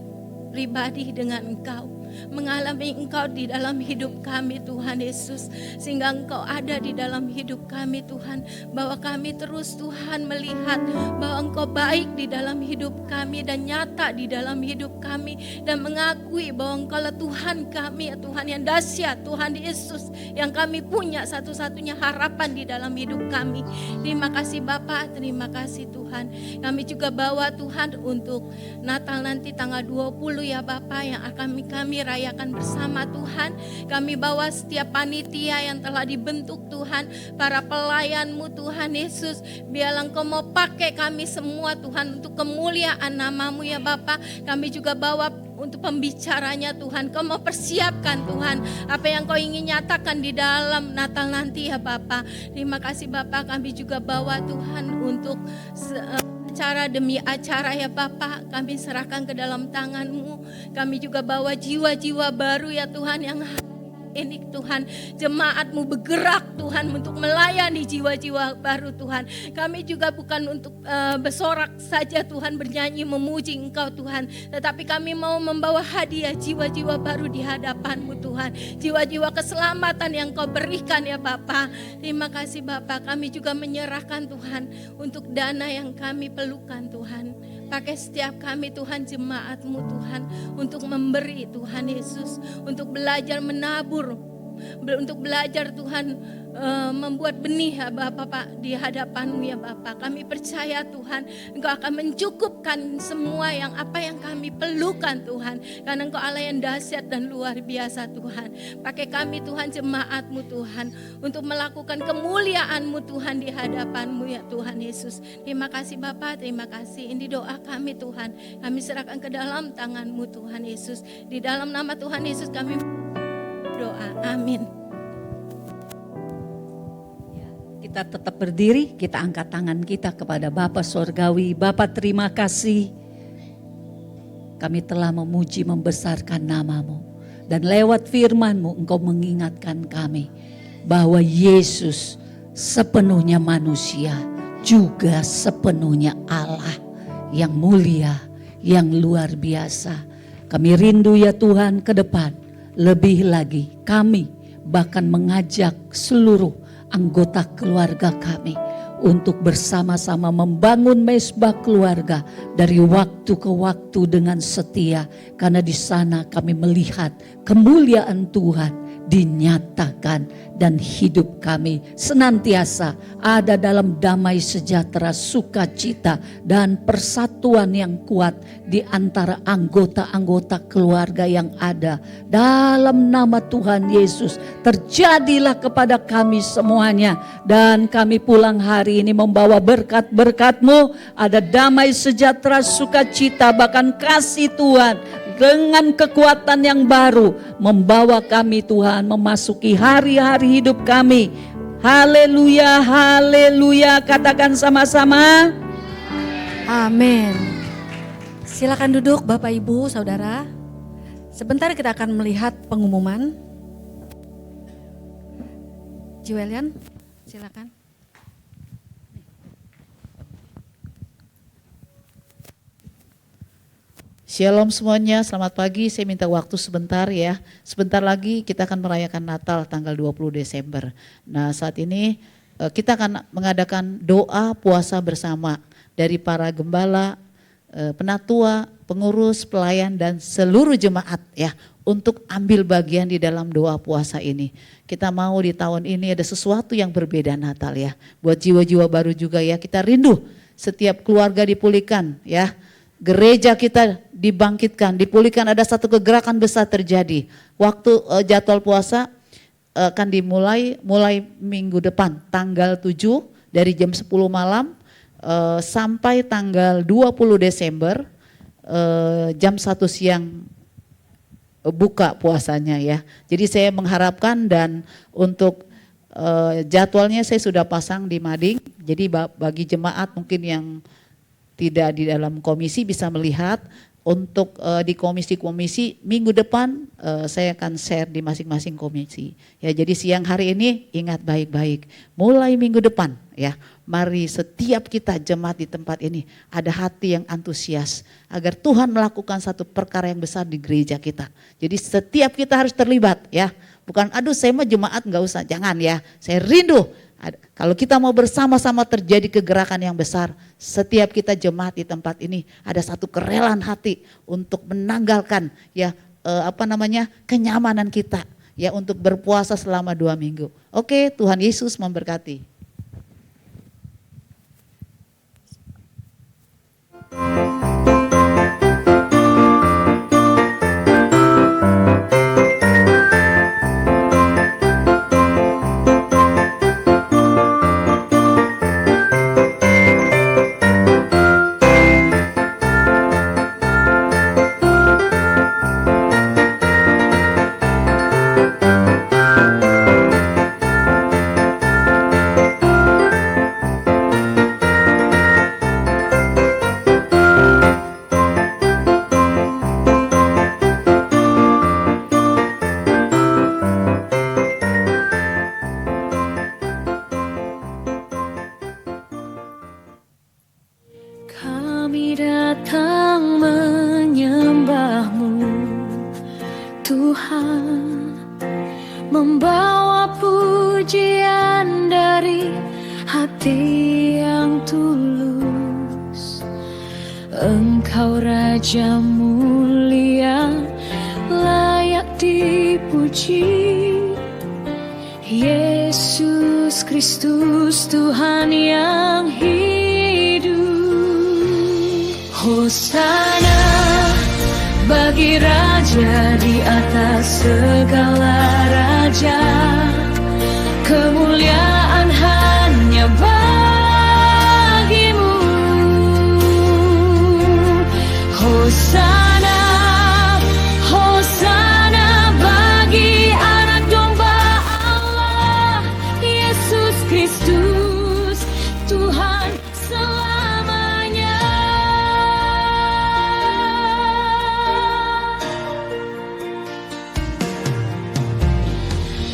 pribadi dengan Engkau, mengalami Engkau di dalam hidup kami Tuhan Yesus, sehingga Engkau ada di dalam hidup kami Tuhan, bahwa kami terus Tuhan melihat bahwa Engkau baik di dalam hidup kami dan nyata di dalam hidup kami, dan mengakui bahwa Engkaulah Tuhan kami, ya Tuhan yang dahsyat, Tuhan Yesus yang kami punya satu-satunya harapan di dalam hidup kami. Terima kasih Bapa, terima kasih Tuhan. Kami juga bawa Tuhan untuk Natal nanti tanggal 20 ya Bapa, yang akan kami rayakan bersama Tuhan. Kami bawa setiap panitia yang telah dibentuk Tuhan, para pelayan-Mu Tuhan Yesus. Biarlah Engkau mau pakai kami semua Tuhan untuk kemuliaan nama-Mu ya Bapa. Kami juga bawa untuk pembicaranya Tuhan. Kau mau persiapkan Tuhan apa yang Kau ingin nyatakan di dalam Natal nanti ya Bapa. Terima kasih Bapa. Kami juga bawa Tuhan untuk acara demi acara ya Bapa, kami serahkan ke dalam tangan-Mu. Kami juga bawa jiwa-jiwa baru ya Tuhan, yang ini Tuhan, jemaat-Mu bergerak Tuhan untuk melayani jiwa-jiwa baru Tuhan. Kami juga bukan untuk bersorak saja Tuhan, bernyanyi memuji Engkau Tuhan, tetapi kami mau membawa hadiah jiwa-jiwa baru di hadapan-Mu Tuhan, jiwa-jiwa keselamatan yang Kau berikan ya Bapa. Terima kasih Bapa. Kami juga menyerahkan Tuhan untuk dana yang kami perlukan Tuhan. Pakai setiap kami Tuhan, jemaat-Mu Tuhan, untuk memberi Tuhan Yesus, untuk belajar menabur, untuk belajar Tuhan membuat benih ya Bapak di hadapan-Mu ya Bapak. Kami percaya Tuhan, Engkau akan mencukupkan semua yang apa yang kami perlukan Tuhan, karena Engkau Allah yang dahsyat dan luar biasa Tuhan. Pakai kami Tuhan, jemaat-Mu Tuhan, untuk melakukan kemuliaan-Mu Tuhan di hadapan-Mu ya Tuhan Yesus. Terima kasih Bapak, terima kasih. Ini doa kami Tuhan, kami serahkan ke dalam tangan-Mu Tuhan Yesus. Di dalam nama Tuhan Yesus kami doa, amin. Kita tetap berdiri, kita angkat tangan kita kepada Bapa Sorgawi. Bapa, terima kasih. Kami telah memuji membesarkan nama-Mu. Dan lewat firman-Mu Engkau mengingatkan kami bahwa Yesus sepenuhnya manusia, juga sepenuhnya Allah yang mulia, yang luar biasa. Kami rindu ya Tuhan ke depan, lebih lagi kami bahkan mengajak seluruh anggota keluarga kami untuk bersama-sama membangun mezbah keluarga dari waktu ke waktu dengan setia, karena di sana kami melihat kemuliaan Tuhan dinyatakan dan hidup kami senantiasa ada dalam damai sejahtera, sukacita dan persatuan yang kuat di antara anggota-anggota keluarga yang ada. Dalam nama Tuhan Yesus, terjadilah kepada kami semuanya, dan kami pulang hari ini membawa berkat-berkat-Mu, ada damai sejahtera, sukacita, bahkan kasih Tuhan dengan kekuatan yang baru membawa kami Tuhan memasuki hari-hari hidup kami. Haleluya, haleluya. Katakan sama-sama. Amin. Silakan duduk Bapak Ibu Saudara. Sebentar kita akan melihat pengumuman. Juelian, silakan. Shalom semuanya, selamat pagi. Saya minta waktu sebentar ya. Sebentar lagi kita akan merayakan Natal tanggal 20 Desember. Nah, saat ini kita akan mengadakan doa puasa bersama dari para gembala, penatua, pengurus, pelayan dan seluruh jemaat ya, untuk ambil bagian di dalam doa puasa ini. Kita mau di tahun ini ada sesuatu yang berbeda Natal ya. Buat jiwa-jiwa baru juga ya, kita rindu setiap keluarga dipulihkan ya. Gereja kita dibangkitkan, dipulihkan, ada satu kegerakan besar terjadi. Waktu jadwal puasa akan dimulai minggu depan tanggal 7 dari jam 10 malam sampai tanggal 20 Desember jam 1 siang buka puasanya ya. Jadi saya mengharapkan dan untuk Jadwalnya saya sudah pasang di mading, jadi bagi jemaat mungkin yang tidak di dalam komisi bisa melihat. Untuk di komisi-komisi minggu depan saya akan share di masing-masing komisi. Ya, jadi siang hari ini ingat baik-baik, mulai minggu depan ya, mari setiap kita jemaat di tempat ini ada hati yang antusias agar Tuhan melakukan satu perkara yang besar di gereja kita. Jadi setiap kita harus terlibat ya, bukan aduh saya mah jemaat nggak usah, jangan ya, saya rindu. Kalau kita mau bersama-sama terjadi kegerakan yang besar, setiap kita jemaat di tempat ini ada satu kerelaan hati untuk menanggalkan ya kenyamanan kita ya untuk berpuasa selama 2 minggu. Oke, Tuhan Yesus memberkati. Kami datang menyembah-Mu, Tuhan, membawa pujian dari hati yang tulus. Engkau Raja mulia, layak dipuji. Yesus Kristus Tuhan yang hidup. Hosana bagi Raja di atas segala raja, kemuliaan hanya bagimu. Hosana, Hosana bagi anak domba Allah, Yesus Kristus Tuhan selamanya.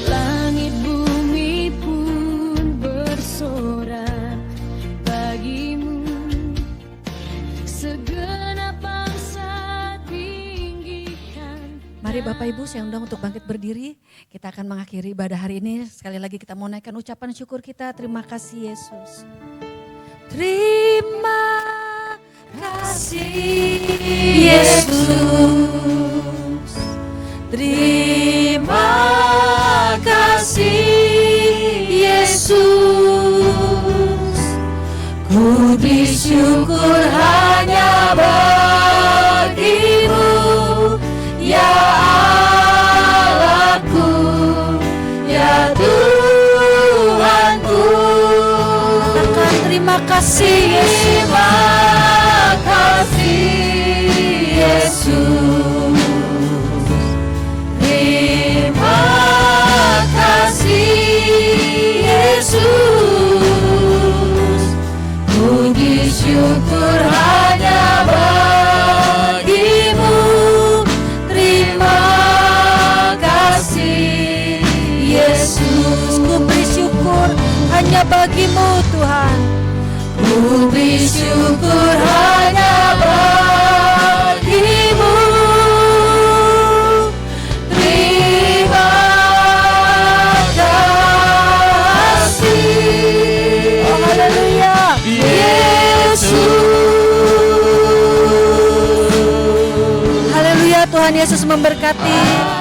Langit bumi pun bersorak bagimu, segenap bangsa tinggikan. Mari Bapak Ibu saya undang untuk bangkit berdiri. Kita akan mengakhiri ibadah hari ini. Sekali lagi kita mau naikkan ucapan syukur kita. Terima kasih Yesus. Terima kasih Yesus. Terima kasih Yesus. Ku bersyukur hanya bagimu, ya Allahku, ya Tuhanku. Katakan terima kasih Yesus. Terima kasih Yesus. Terima kasih Yesus. Puji syukur hanya bagimu. Terima kasih Yesus. Ku bersyukur hanya bagimu Tuhan. Ku bersyukur hanya bagimu. Terima kasih. Oh haleluya. Yesus. Haleluya, Tuhan Yesus memberkati.